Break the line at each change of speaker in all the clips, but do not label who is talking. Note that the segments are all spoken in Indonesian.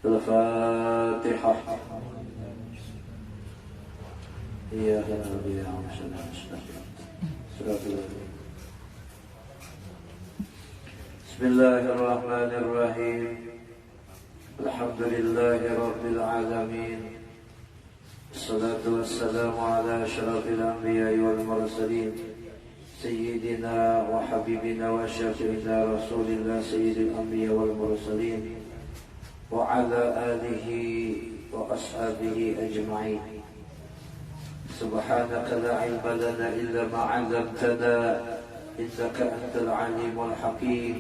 الفاتحة. إياك نعبد وإياك نستعين. بسم الله الرحمن الرحيم. الحمد لله رب العالمين، الصلاة والسلام على أشرف الأنبياء والمرسلين، سيدنا وحبيبنا وشافعنا رسول الله سيد الأنبياء والمرسلين، وعلى آله وأصحابه أجمعين. سبحانك لا علم لنا إلا ما علمتنا إنك أنت العليم الحكيم،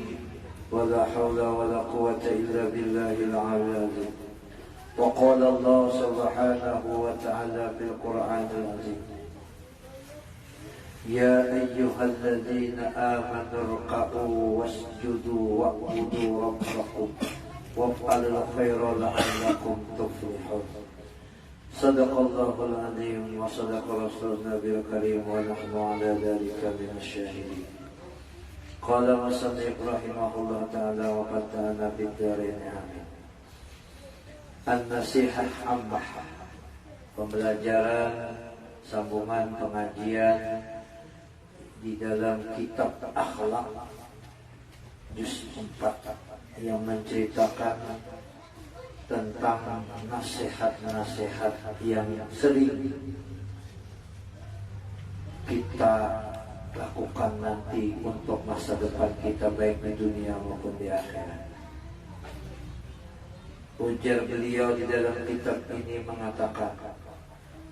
ولا حول ولا قوة إلا بالله العلي العظيم. وقال الله سبحانه وتعالى في القرآن العظيم: يا أيها الذين آمنوا اركعوا واسجدوا واعبدوا ربكم وافعلوا الخير لعلكم تفلحون. صدق الله العظيم وصدق رسولنا الكريم ونحن على ذلك من الشاهدين. قال المصنف رحمه الله تعالى وفتحنا في الدارين آمين. An-Nasihah Ammah, pembelajaran sambungan pengajian di dalam kitab Akhlak juz 4 yang menceritakan tentang nasihat-nasihat yang sering kita lakukan nanti untuk masa depan kita, baik di dunia maupun di akhirat. Ujar beliau di dalam kitab ini mengatakan,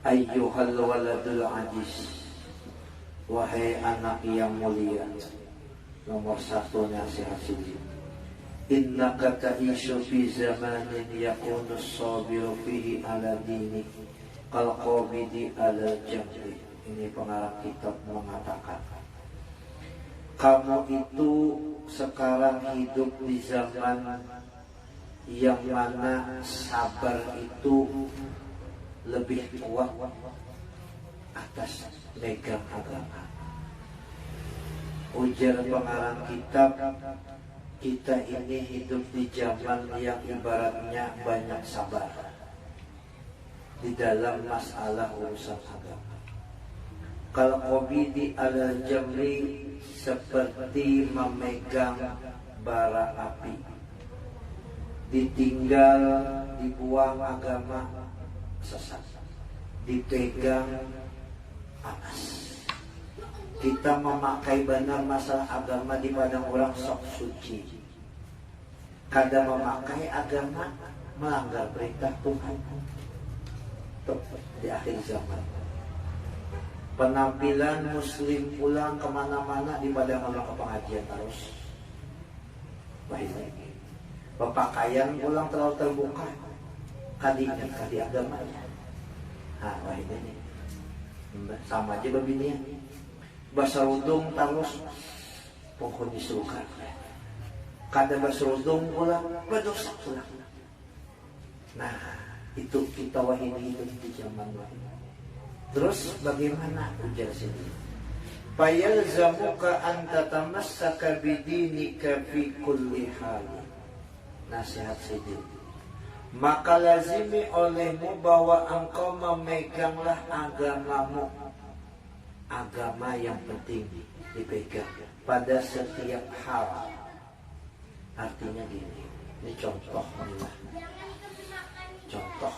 ayyuhal waladul ajiz, wahai anak yang mulia. Nomor 1 nasihat sini, innaka ta'ishu fi zamanin yakunu as-sabiru fihi ala dini kal qabidi ala jamri. Ini pengarang kitab mengatakan, kamu itu sekarang hidup di zaman yang mana sabar itu lebih kuat atas megang agama. Ujar pengarang kitab, kita ini hidup di zaman yang ibaratnya banyak sabar di dalam masalah urusan agama. Kalau qabidi ala jamri, seperti memegang bara api, ditinggal, dibuang agama sesat, dipegang panas. Kita memakai benar masalah agama di padang orang sok suci, kadang memakai agama melanggar perintah Tuhan. Di akhir zaman penampilan muslim pulang kemana-mana di padang orang ke pengajian terus baik. Pakaian pulang terlalu terbuka, kadi agamanya. Nah, baik ini sama aja begini. Basarudung terus pokok disuruhkan. Kada basarudung pulang berdosa pulang. Nah, itu kita wahini hidup di zaman wahini. Terus bagaimana ujar sini? Fayalzamuka an tatamassaka bidinika fi kulli hal. Nasihat sini, maka lazimi olehmu bahwa engkau memeganglah agamamu. Agama yang penting dipegang pada setiap hal. Artinya gini, ini contoh inilah. Contoh,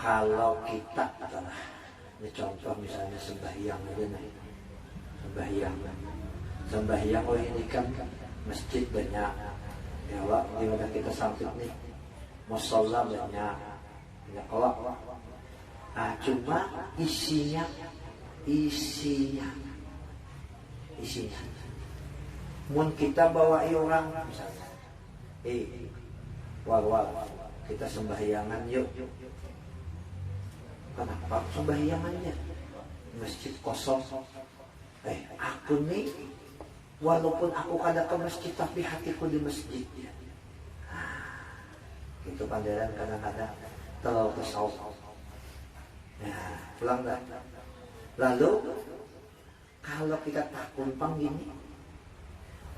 kalau kita adalah, ini contoh misalnya sembahyang aja nih, sembahyang oh ini kan masjid banyak, ya Allah, di mana kita sampai nih, musholla banyak, ya Allah. Nah, cuma isinya. Mun kita bawa orang misalnya, wal, kita sembahyangan yuk. Kenapa sembahyangannya? Masjid kosong. Aku nih, walaupun aku kada ke masjid tapi hatiku di masjid. Itu pandaran kadang-kadang terlalu kesal. Nah, pulang dah. Lalu kalau kita tak kumpang gini,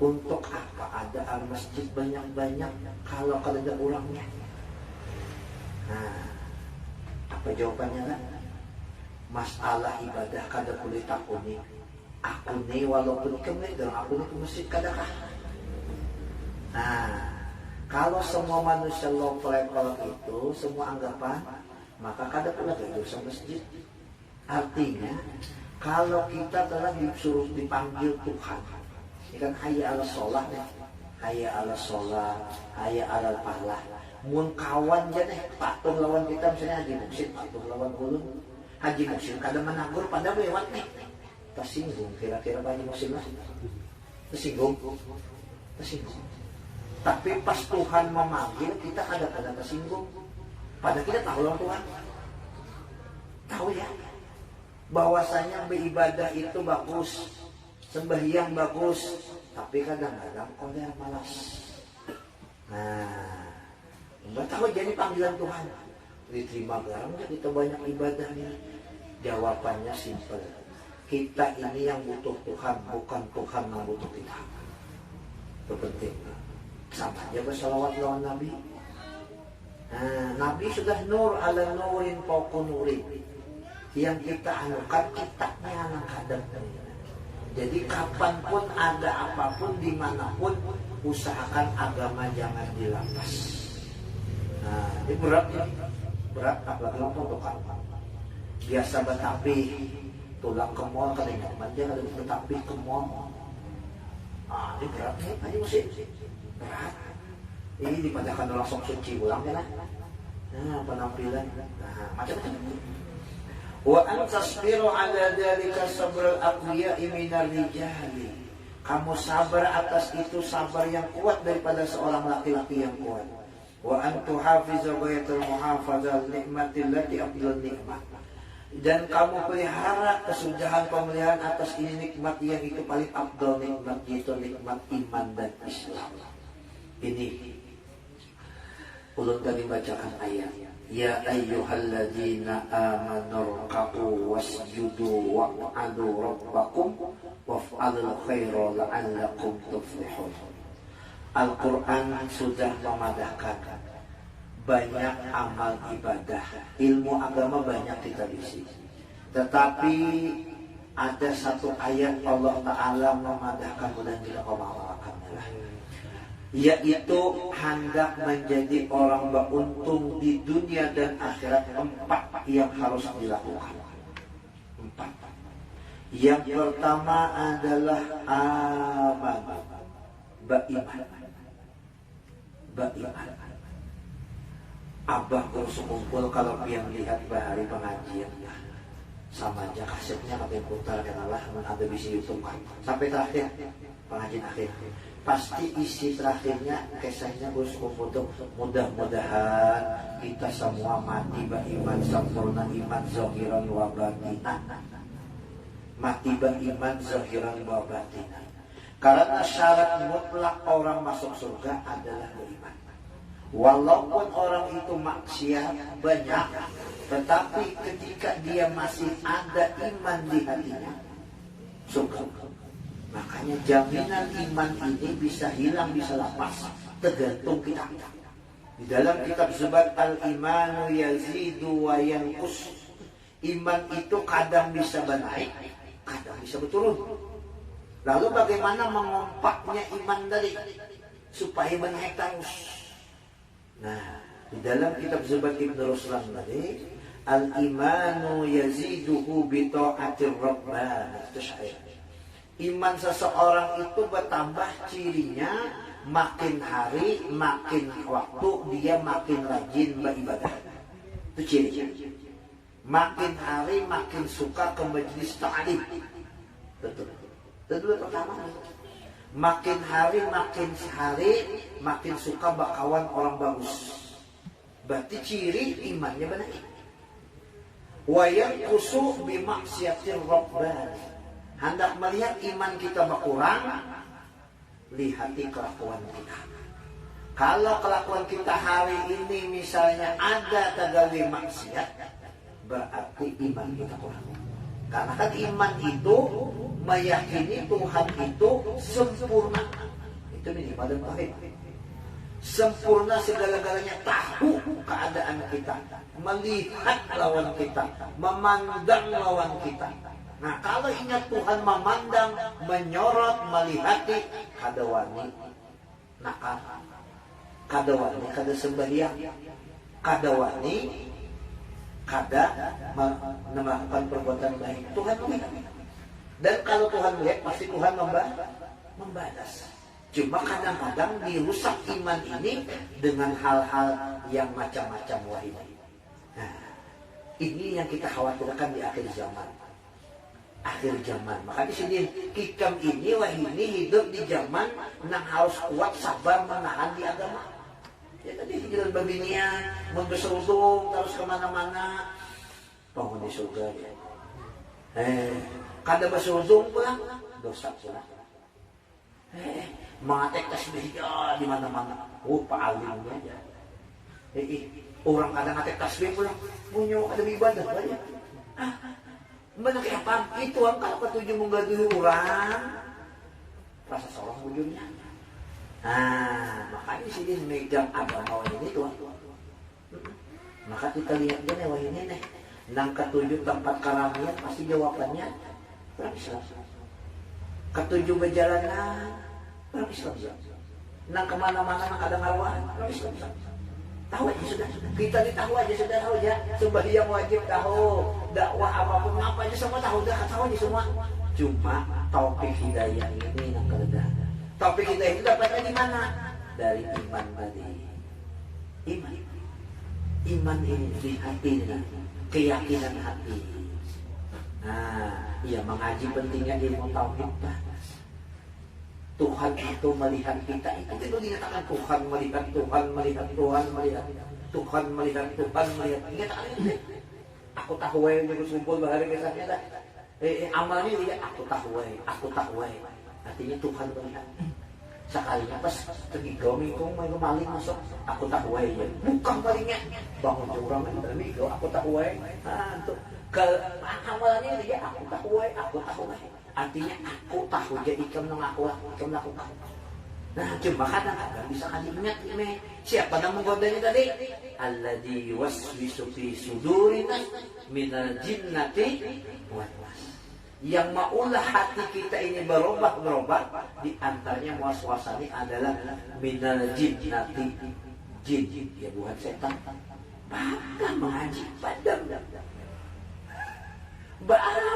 Untuk apa ada al-masjid banyak-banyak kalau ada orangnya? Nah, apa jawabannya kan? Masalah ibadah kada boleh takuni. Aku nih walaupun kemit dan aku nih ke masjid kadakah? Nah, kalau semua manusia level itu semua anggapan, maka kada pula ke dosa masjid. Artinya, kalau kita telah disuruh dipanggil Tuhan, ini kan hayya ala sholah nih, hayya ala sholah, hayya ala pahala. Mun kawan aja nih, patung lawan kita misalnya Haji Muksin, patung lawan ulun. Haji Muksin kada menagur pada lewat nih. Tersinggung, kira-kira Haji Muksin lah. Tersinggung. Tapi pas Tuhan memanggil, kita kadang-kadang tersinggung. Padahal kita tahu lah Tuhan. Tahu ya, bahwasanya beribadah itu bagus, sembahyang bagus, tapi kadang-kadang koler malas. Nah, enggak tahu jadi panggilan Tuhan. Diterima garam kita banyak ibadahnya. Jawabannya simpel. Kita ini yang butuh Tuhan, bukan Tuhan yang butuh kita. Itu penting. Sama aja bersalawat lawan Nabi. Nah, Nabi sudah nur ala nurin fauqa nurin. Yang kita anukan kitabnya anak kadang. Jadi kapanpun ada apapun dimanapun usahakan agama jangan dilampas. Nah, ini berat apalagi untuk apa? Biasa betapi tulang ke mall kada nyaman dia kada betapi ke mall. Ah, ini berat nih, aja mesti berat. Ini dipadahkan langsung suci ulang ya lah. Nah, penampilan. Nah, macam-macam. Wa an tasbiru ala dzalika sabrul aqwiya'i minar rijali. Kamu sabar atas itu sabar yang kuat daripada seorang laki-laki yang kuat. Wa an tuhafiza ghayatul muhafazah nikmatil lati afdalun nikmat. Dan kamu pelihara kesudahan pemeliharaan atas ini nikmat yang itu paling afdal nikmat, yaitu nikmat iman dan Islam. Ini ulun tadi bacakan ayat. Ya ayyuhalladzina amanu ruk'u wasjudu wa'budu rabbakum waf'alul khaira la'allakum tuflihun. Al-Quran sudah memadahkan banyak amal ibadah, ilmu agama banyak kita isi. Tetapi ada satu ayat Allah Ta'ala memadahkan dan tidak mengamalkannya, yaitu hendak menjadi orang beruntung di dunia dan akhirat. 4 yang harus dilakukan. 4. Yang pertama adalah aman, beriman. Abah kursus kumpul kalau yang lihat bahari pengajian sama aja kasetnya kami putar kenalah ada bisa YouTube kan sampai terakhir pengajian akhir pasti isi terakhirnya kisahnya kursus kumpul tuh mudah-mudahan kita semua mati beriman sempurna iman zahiran wa batinan, mati beriman zahiran wa batinan. Karena syarat mutlak orang masuk surga adalah beriman. Walaupun orang itu maksiat banyak, tetapi ketika dia masih ada iman di hatinya, surga. Makanya jaminan iman ini bisa hilang, bisa lepas, tergantung kita. Di dalam kitab Zubat al-imanu yazidu wa yanqus. Iman itu kadang bisa naik, kadang bisa berturun. Lalu bagaimana mengompaknya iman tadi supaya menaik terus? Nah, di dalam kitab Zubat Ibn Ruslan tadi, al-imanu yaziduhu bi ta'atir rabbana. Iman seseorang itu bertambah cirinya makin hari, makin waktu dia makin rajin beribadah. Itu ciri. Makin hari makin suka ke majelis ta'lim. Betul. Itu pertama. Makin hari makin suka bakawan orang bagus. Berarti ciri imannya benar. Wa yanqusu bi maksiatir rabbani. Hendak melihat iman kita berkurang, lihati kelakuan kita. Kalau kelakuan kita hari ini misalnya ada tagawi maksiat, berarti iman kita kurang. Karena kan iman itu meyakini Tuhan itu sempurna. Itu minimal dan tauhid. Sempurna segala-galanya, tahu keadaan kita, melihat lawan kita, memandang lawan kita. Nah, kalau ingat Tuhan memandang, menyorot, melihati, kada wani nakal, kada wani kada sembahyang, kada wani kada melakukan perbuatan baik. Tuhan melihat. Dan kalau Tuhan melihat, pasti Tuhan membalas. Cuma kadang-kadang dirusak iman ini dengan hal-hal yang macam-macam wahid. Nah, ini yang kita khawatirkan di akhir zaman. Akhir zaman. Maka di sini hikam ini ini hidup di zaman yang harus kuat sabar menahan di agama. Ya tadi jalan babinya membesudung terus kemana-mana. Penghuni surga ya. Kada besudung pulang dosa pulang. Mengatek tasbih ya di mana-mana. Pahalnya aja. Orang kadang ngatek tasbih pulang punya ada ibadah banyak. Mana kayak apa? Itu kalau ketujuh menggaduhi orang rasa salah ujungnya. Nah, makanya sini megang agama ini tuan. Maka kita lihat dia wah ini nih. Nang ketujuh tempat karamian pasti jawabannya orang Islam. Ketujuh berjalanan orang Islam. Nang kemana-mana nang ada ngaruhan orang Islam. Tahu aja sudah. Kita tahu aja sudah tahu ya. Sembahyang wajib tahu. Dakwah apapun apa aja semua tahu dah tahu aja semua. Cuma taufik hidayah ini yang keredahan. Taufik hidayah itu dapatnya di mana? Dari iman tadi. Iman ini di hati ini. Keyakinan hati. Nah, iya mengaji pentingnya ilmu tauhid. Tuhan itu melihat kita itu dinyatakan Tuhan melihat Tuhan melihat Tuhan melihat Tuhan melihat Tuhan melihat dinyatakan itu. Aku tahu yang terus kumpul bahari kisahnya dah. Amalnya dia aku tahu. Artinya Tuhan melihat. Sekalinya pas pergi gomingkong main maling masuk aku tahu ya. Bukan malingnya bangun curang itu aku tahu. Nah, untuk ke amalannya dia aku tahu. Artinya aku tahu jadi ikam aku tahu. Nah, cuma kadang-kadang bisa kali ingat ini siapa yang menggodanya tadi? Alladzi yuwaswisu fi sudurina minal jinnati wan nas. Yang maulah hati kita ini berubah di antaranya waswasani adalah minal jinnati jin ya bukan setan. Bapak mengaji padam. Bapak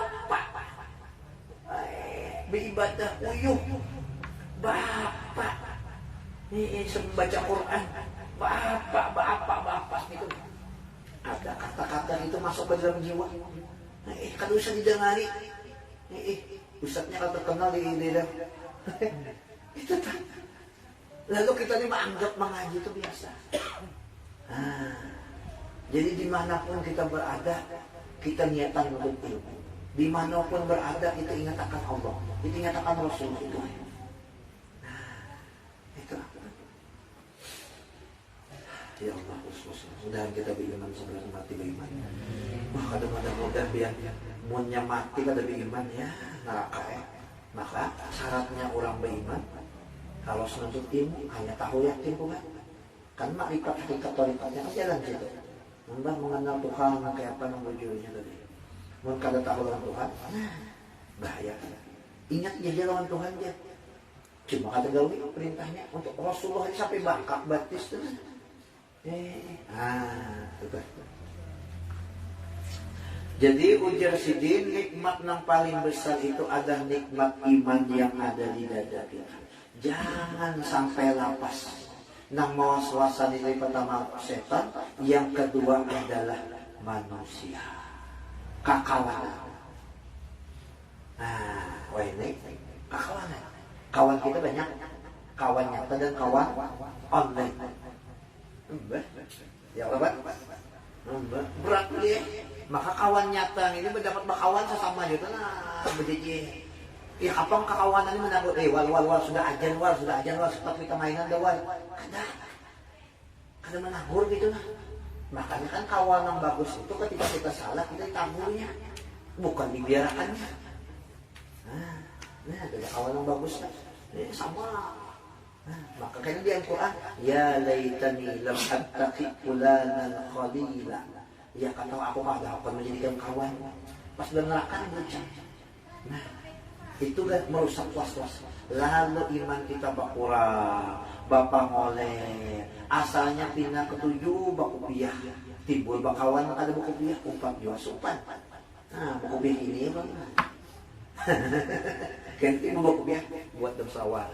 beribadah uyuh. Bapak ini membaca Quran. Bapak itu ada kata-kata itu masuk ke dalam jiwa. Kalau usah didengari. Ustadznya kalau terkenal di dalam itu tak. Lalu kita ini menganggap mengaji itu biasa. Jadi dimanapun kita berada, kita niatan untuk ilmu. Dimanapun berada, kita ingat akan Allah, kita ingat akan Rasul itu. Itu. Ya Allah, mudah-mudahan kita beriman sebelum mati beriman. Wah, kadang-kadang mudah biar munnya mati kada beriman ya neraka ya. Maka syaratnya orang beriman kalau menuntut ilmu hanya tahu yakin bukan. Kan makrifat hakikat torikatnya kan jalan situ. Mbah mengenal Tuhan kayak apa membujurnya tadi. Mun kada tahu lawan Tuhan, bahaya. Ingat dia lawan Tuhan dia. Cuma kata gawi perintahnya untuk Rasulullah sampai bangkak batis terus. Betul. Jadi ujar sidin nikmat yang paling besar itu adalah nikmat iman yang ada di dada kita. Jangan sampai lapas. Nang mawaswasa nilai pertama setan, yang kedua adalah manusia. Kakawanan. Ini kakawanan. Kawan kita banyak. Kawan nyata dan kawan online. Ya apa? Berat dia. Maka kawan nyata ini mendapat berkawan sesama juga berjiji. Ya apa kekawanan ini mendapat wal sudah ajan seperti kita mainan dah wal. Kada menagur gitu lah. Makanya kan kawan yang bagus itu ketika kita salah kita ditagurnya. bukan dibiarkannya. Nah, ada kawan yang bagus kan? Sama. Maka kan di Al-Quran, ya laitani lam attaqi fulanan khalila. Ya kata aku mah dapat menjadikan kawan. Pas dalam neraka lucu. Nah, itu kan merusak was-was. Lalu iman kita berkurang, bapak ngoleh. Asalnya pindah ketujuh bakupiah. Timbul bakawan ada bakupiah, umpat jual supan. Nah, bakupiah ini bang. Ganti bakupiah buat dem sawah.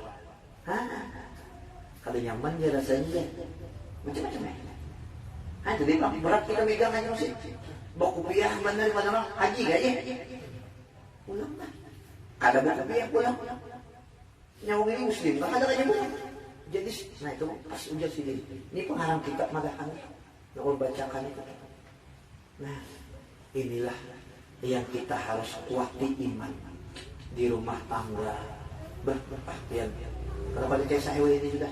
Kalau nyaman dia rasanya macam-macam ya. Jadi bang, berat kita megang aja sih. Bakupiah benar di mana haji gak ya? Pulang lah. Kada bakupiah pulang. Nyawa ini muslim, gak ada aja pulang. Jadi, nah itu pas ujar sini. Ini penghalang kita madahan. Nak bacakan itu. Nah, inilah yang kita harus kuati iman di rumah tangga berpakaian. Kalau pada kayak saya ini sudah.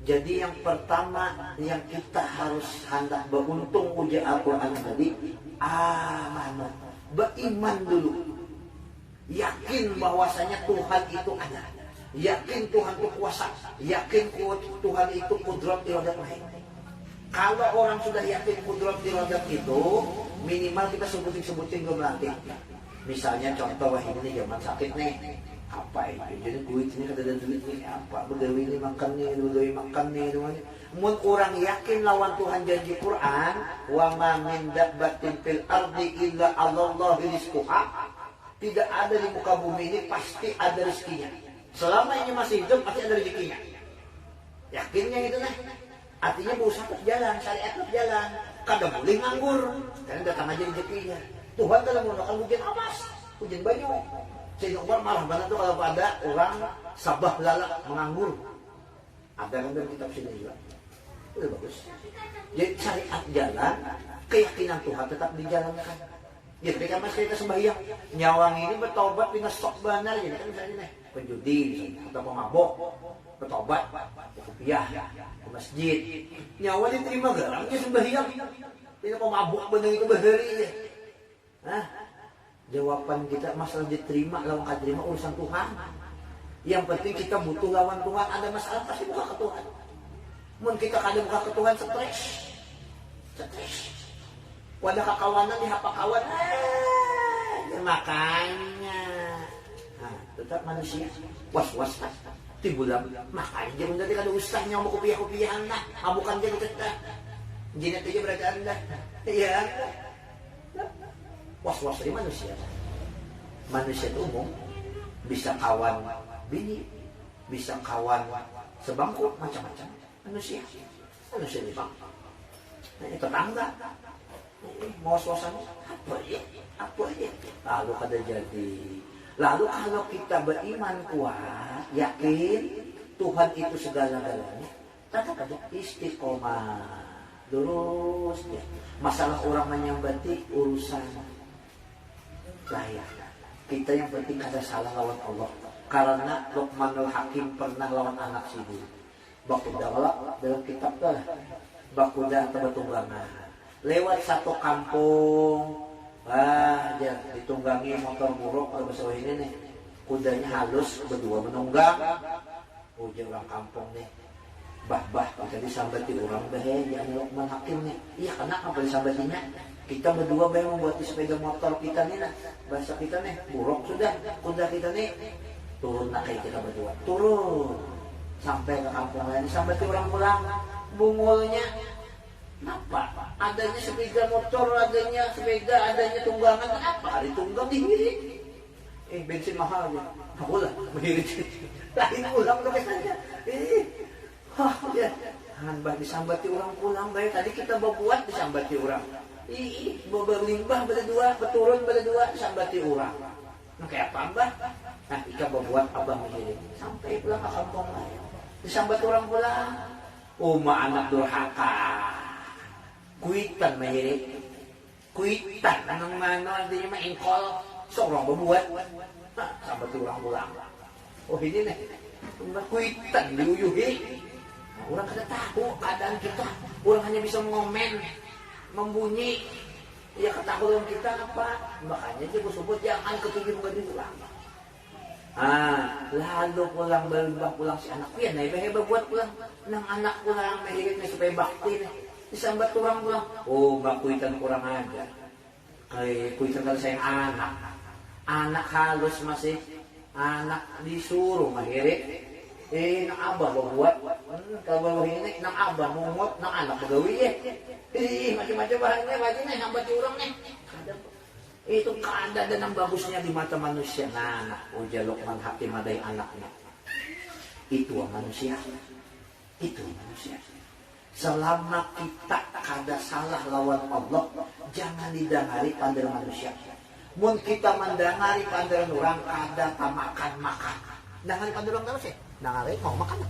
Jadi yang pertama yang kita harus hendak beruntung uji Al-Quran tadi, amanah, beriman dulu, yakin bahwasanya Tuhan itu ada, yakin Tuhan itu kuasa, yakin Tuhan itu kudrat iradat lain. Kalau orang sudah yakin kudrat iradat itu, minimal kita sebutin berarti. Misalnya contoh wah ini zaman sakit nih. Apa itu? Jadi duit ini kata dan duit ini apa? Begawi ini makan nih, begawi makan nih, semuanya. Mun orang yakin lawan Tuhan janji Quran, wa ma min dabbatin fil ardi illa Allah rizquha. Tidak ada di muka bumi ini pasti ada rezekinya. Selama ini masih hidup pasti ada rezekinya. Yakinnya gitu nah. Artinya berusaha terus jalan, syariat terus jalan. Kadang boleh nganggur, karena datang aja rezekinya. Tuhan dalam menggunakan hujan amas, hujan banyu. Sayyidina Umar marah banget tuh kalau ada orang sabah lalak menganggur. Ada kan dalam kitab sini juga. Itu bagus. Jadi syariat jalan, keyakinan Tuhan tetap dijalankan. Jadi ketika masih kita sembahyang, nyawang ini bertobat dengan sok benar. Jadi kan misalnya nih, penjudi misalnya, atau pemabok, bertobat, rupiah, ke masjid. Nyawa diterima garang, dia sembahyang. Tidak pemabok benar itu berdiri. Hah? Jawaban kita masalah diterima lawan diterima urusan Tuhan. Yang penting kita butuh lawan Tuhan. Ada masalah pasti buka ke Tuhan. Mungkin kita kada buka ke Tuhan stres. Wadah kakawanan di hapa kawan. Ya makanya. Nah, tetap manusia was-was tibulam. Makanya jangan jadi kada ustaznya mau kopiah-kopiahan lah. Bukan jadi kita. Jinak aja berada anda. Iya. Was-was dari manusia. Manusia itu umum bisa kawan bini, bisa kawan sebangku, macam-macam. Manusia ini bang. Ini tetangga. Mau suasana apa ya? Lalu kada jadi. Lalu kalau kita beriman kuat, yakin Tuhan itu segala-galanya, tetap ada istiqomah. Terus ya. Masalah orang menyambati urusan layak. Kita yang penting ada salah lawan Allah. Karena Luqmanul Hakim pernah lawan anak sibu. Bakuda dalam kitab lah. Bakuda atau batunggangan. Lewat satu kampung, dia ditunggangi motor buruk kalau bahasa ini nih. Kudanya halus berdua menunggang. Uji orang kampung nih. Bah kita disambati orang bahaya Luqman Hakim nih. Iya kenapa disambatinya? Kita berdua bayang membuat sepeda motor kita nih nah. Bahasa kita nih buruk sudah. Kuda kita nih turun nak kayak kita berdua. Turun sampai ke kampung lain. Sampai orang pulang bungulnya kenapa? Adanya sepeda motor, adanya sepeda, adanya tunggangan. Kenapa? Hari tunggang dihirit. Bensin mahal ya. Aku lah menghirit. Lain pulang ke saja. Ya. Hanbah disambati orang pulang baik. Tadi kita berbuat disambati orang. Berlimbah berdua, berturun berdua, disambati orang. Nah, kayak apa mbah? Nah, ika berbuat abah mengirim. Sampai pulang ke kampung lain. Disambati orang pulang. Uma anak durhaka. Kuitan mengirim. Kuitan. Anong mano, artinya maingkol. Seorang berbuat. Nah, sambati orang pulang. Oh ini nih. Kuitan diuyuhi. Nah, orang kada tahu keadaan kita. Orang hanya bisa mengomen. Membunyi. Ya ketakutan kita apa? Makanya dia sebut jangan ketujuh gadis pulang. Lalu pulang berbang pulang si anak pian, hebat buat pulang. Nang anak pulang mahirit na supaya bakti na. Disambat kurang pulang. Oh, bakuitan kurang aja. Kay kuitan kalau sayang anak. Anak halus masih anak disuruh mahirit. Nang abah buat. Kalau ini nang abah mumot nang anak begawi macam-macam bahannya lagi nih hambat orang nih. Itu keadaan yang bagusnya di mata manusia. Nah, ujar Luqman Hakim adai anaknya. Itu manusia. Itu manusia. Selama kita kada salah lawan Allah, jangan didengari pandang manusia. Mun kita mendengari pandang orang kada tamakan makan. Dengari pandang orang terus ya. Dengari mau makan.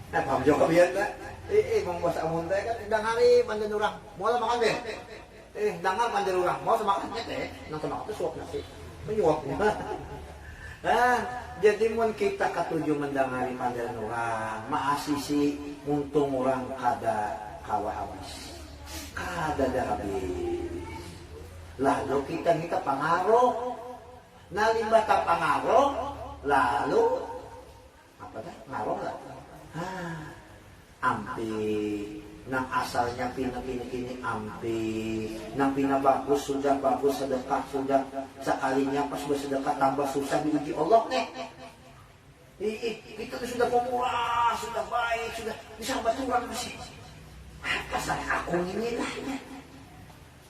Paham jawab ya tak? Mau bahasa amun teh kan dengari pandang orang. Mau makan deh. Dengar pandang orang. Mau semakannya teh. Nang kena itu suap nasi. Menyuapnya. Jadi mun kita ketujuh mendengari pandang orang, maasisi untung orang kada kawa habis. Kada dah habis. Lalu kita pengaruh. Nalimba ta pengaruh, lalu apa dah? Ngaruh lah. Ampi nang asalnya kini ampi nang bagus sudah bagus sedekah sudah sekalinya pas bersedekah tambah susah diuji Allah nih. Kita sudah pemurah, sudah baik, sudah bisa orang masih. Apa salah aku ini lah?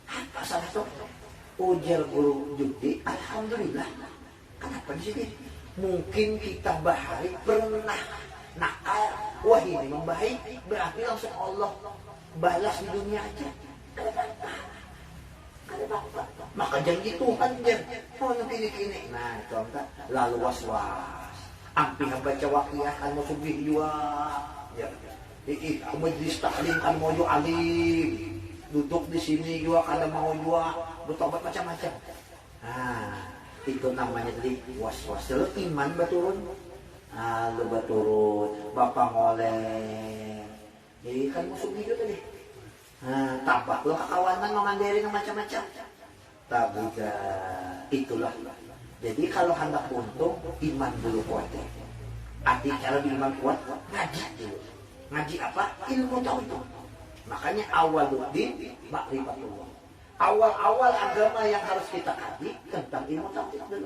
Apa salah tuh? Ujar guru Judi, alhamdulillah. Kenapa di sini? Mungkin kita bahari pernah nakal, wah ini membaik, berarti langsung Allah balas di dunia aja. Maka janji Tuhan jen, kini. Nah, contoh lalu was-was. Ampi baca wakiah kan mau sugih jua. Ya. Majlis taklim kan mau jua alim. Duduk di sini jua kada mau jua bertobat macam-macam. Itu namanya tadi was-was. Lalu iman baturun. Lu baturun, bapak ngoleh. Kan musuh gitu tadi. Tabak lo kekawanan mengandiri macam-macam. Tabuga itulah. Jadi kalau hendak untung, iman dulu kuat. Arti cara iman kuat, ngaji dulu. Ngaji apa? Ilmu tauhid. Makanya awaluddin ma'rifatullah. Awal-awal agama yang harus kita kaji tentang ilmu tauhid dulu.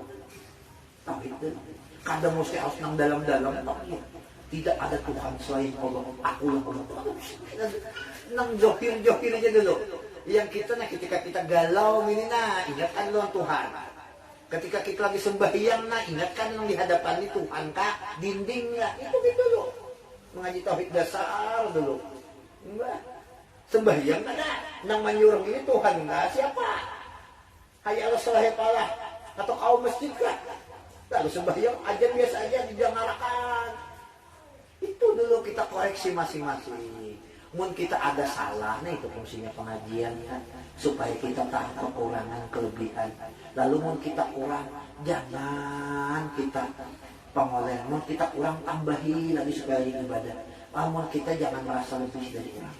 Tauhid dulu. Kadang mesti harus nang dalam-dalam tauhid. Tidak ada Tuhan selain Allah. Aku yang Allah. Nang johir-johir aja dulu. Yang kita ketika kita galau ini ingatkan lo Tuhan. Ketika kita lagi sembahyang ingatkan yang di hadapan Tuhan kah dindingnya. Itu gitu dulu. Mengaji tauhid dasar dulu. Enggak. Sembahyang nang menyuruh ini Tuhan siapa? Hayya Allah salah palah atau kaum masjid kah? Lalu sembahyang aja biasa aja dijangarakan. Itu dulu kita koreksi masing-masing. Mungkin kita ada salah, itu fungsinya pengajian kan, supaya kita tahu kekurangan kelebihan. Lalu mungkin kita kurang, jangan kita pengolehan. Mungkin kita kurang tambahi lagi supaya ibadah. Namun kita jangan merasa lebih dari orang.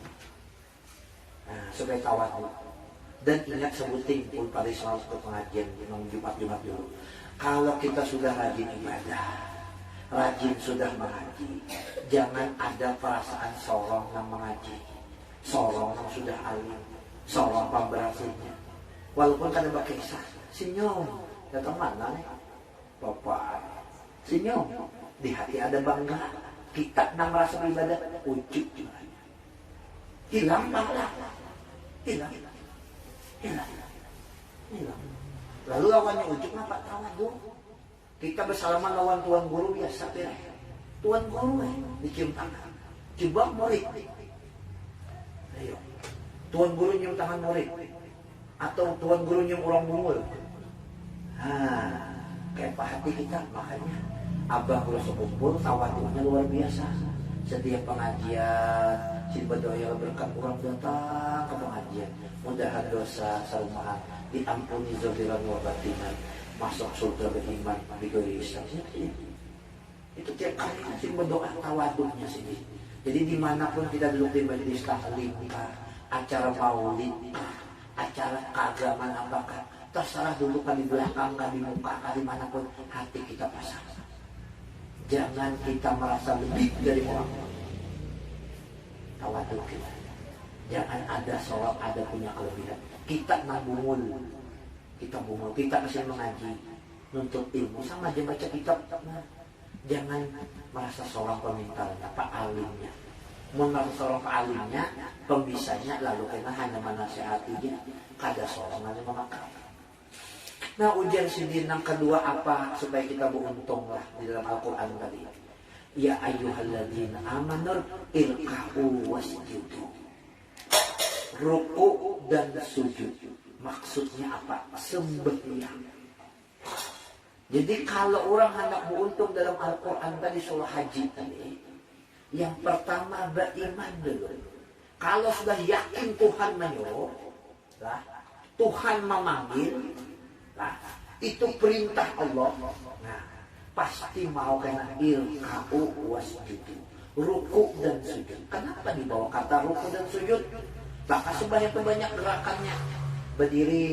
Supaya tawadhu. Dan ingat sebutin pun pada selalu pengajian Jumat dulu. Kalau kita sudah rajin ibadah, rajin sudah mengaji, jangan ada perasaan sorong yang mengaji, sorong yang sudah alim, sorong pemberhasilnya. Walaupun kada pakai kisah, senyum, datang mana nih? Bapak, senyum, di hati ada bangga, kita nang merasa ibadah, ujub juga. Hilang pahala, hilang. Lalu lawannya ujub apa tawadhu. Kita bersalaman lawan tuan guru biasa ya. Tuan guru dicium tangan. Coba murid. Ayo. Tuan guru nyium tangan murid. Atau tuan guru nyium orang bungul. Kayak hati kita makanya abah kalau sekumpul tawadhunya luar biasa. Setiap pengajian, si berdoa berkat orang datang ke pengajian. Mudahan dosa sarumahan diampuni zahiran wa batinan, masuk surga beriman bigori Islam. Itu tiap kali sih berdoa tawadhunya sini. Jadi dimanapun kita duduk di majelis taklim, acara maulid, acara keagamaan apakah, terserah dulu kan di belakang, kan di muka, kan dimanapun, hati kita pasang. Jangan kita merasa lebih dari orang. Tawadhu kita. Jangan ada sholat, ada punya kelebihan. Kita nabungul, kita kasih mengaji, nuntut ilmu, sama aja baca kitab. Nah, jangan merasa seorang pemintalnya, pak alimnya. Merasa seorang pak alimnya, pembisanya, lalu kena hanya menasihatinya, kada seorang hanya memakai. Nah, ujian sidin yang kedua apa supaya kita beruntung lah di dalam Al-Quran tadi. Ya ayyuhalladzina amanur irka'u wasjudu. Ruku dan sujud. Maksudnya apa? Sembahyang. Jadi kalau orang hendak beruntung dalam Al-Quran tadi surah Haji tadi, yang pertama beriman dulu. Kalau sudah yakin Tuhan menyuruh, lah, Tuhan memanggil, lah, itu perintah Allah. Nah, pasti mau kena irka'u wasjudu. Ruku dan sujud. Kenapa dibawa kata ruku dan sujud? Maka sembahyang itu banyak gerakannya. Berdiri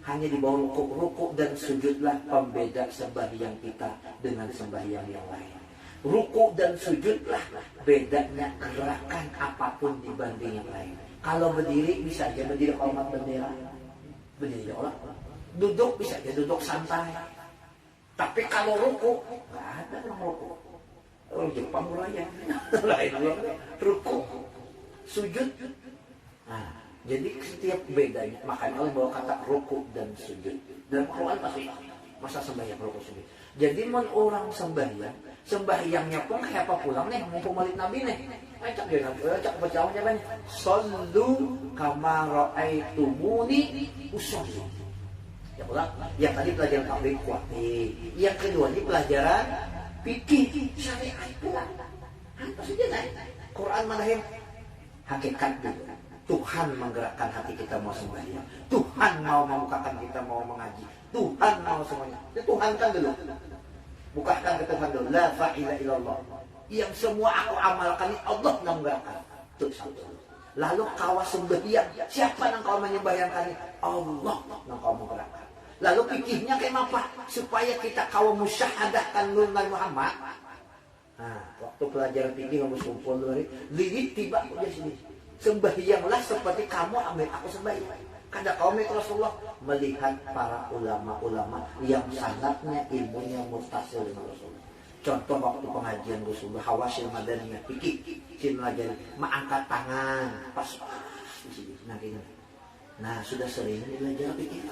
hanya di bawah ruku dan sujudlah pembeda sembahyang kita dengan sembahyang yang lain. Ruku dan sujudlah bedanya gerakan apapun dibanding yang lain. Kalau berdiri bisa aja berdiri hormat bendera, berdiri olah. Duduk bisa aja duduk santai. Tapi kalau ruku nggak ada orang ruku. Orang Jepang mulanya lain ruku, sujud. Nah, jadi setiap bedanya, makanya Allah bawa kata ruku dan sujud. Dalam Quran pasti masa sembahyang ruku sujud. Jadi mun orang sembahyangnya pun kayak apa pulang nih, mau pemalik Nabi nih. Acak dia Nabi, acak percayaannya banyak. Sallu kama ra'aitumuni usolli. Ya pulang. Yang tadi pelajaran tauhid kuati. Yang kedua ini pelajaran fikih syariat pulang. Apa saja nih? Quran manahin hakikat dulu. Tuhan menggerakkan hati kita mau sembahyang. Tuhan mau membukakan kita mau mengaji. Tuhan mau semuanya. Tuhan kan dulu. Bukakan ke Tuhan dulu. La fa'ila illallah. Yang semua aku amalkan ini Allah yang menggerakkan. Itu satu. Lalu kau sembahyang. Siapa yang kau menyembahyangkan ini? Allah yang kau menggerakkan. Lalu pikirnya kayak apa? Supaya kita kau musyahadahkan Nur Nabi Muhammad. Nah, waktu pelajaran pikir kamu sumpul dulu. Lilit tiba di sini. Sembahyanglah seperti kamu ambil aku sembahyang. Kada kaum Rasulullah melihat para ulama-ulama yang sangatnya ilmunya muttasil dengan Rasulullah. Contoh waktu pengajian Rasulullah Hawasil Madaniyah fikih silajari mengangkat tangan pas di sini. Nah, sudah sering belajar fikih.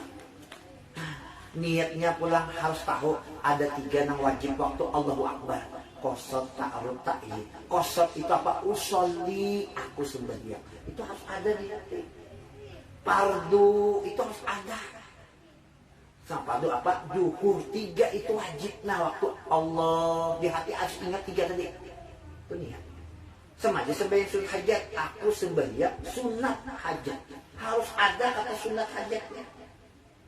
Niatnya pulang harus tahu ada 3 yang wajib waktu Allahu Akbar. Qasad ta'arud ta'id. Qasad itu apa? Usolli, aku sembahyang. Itu harus ada di hati. Fardu itu harus ada. Sama fardu apa? Zuhur 3 itu wajib. Nah, waktu Allah di hati harus ingat 3 tadi. Itu niat. Sama aja sembahyang sunat hajat. Aku sembahyang sunat hajat. Harus ada kata sunat hajatnya.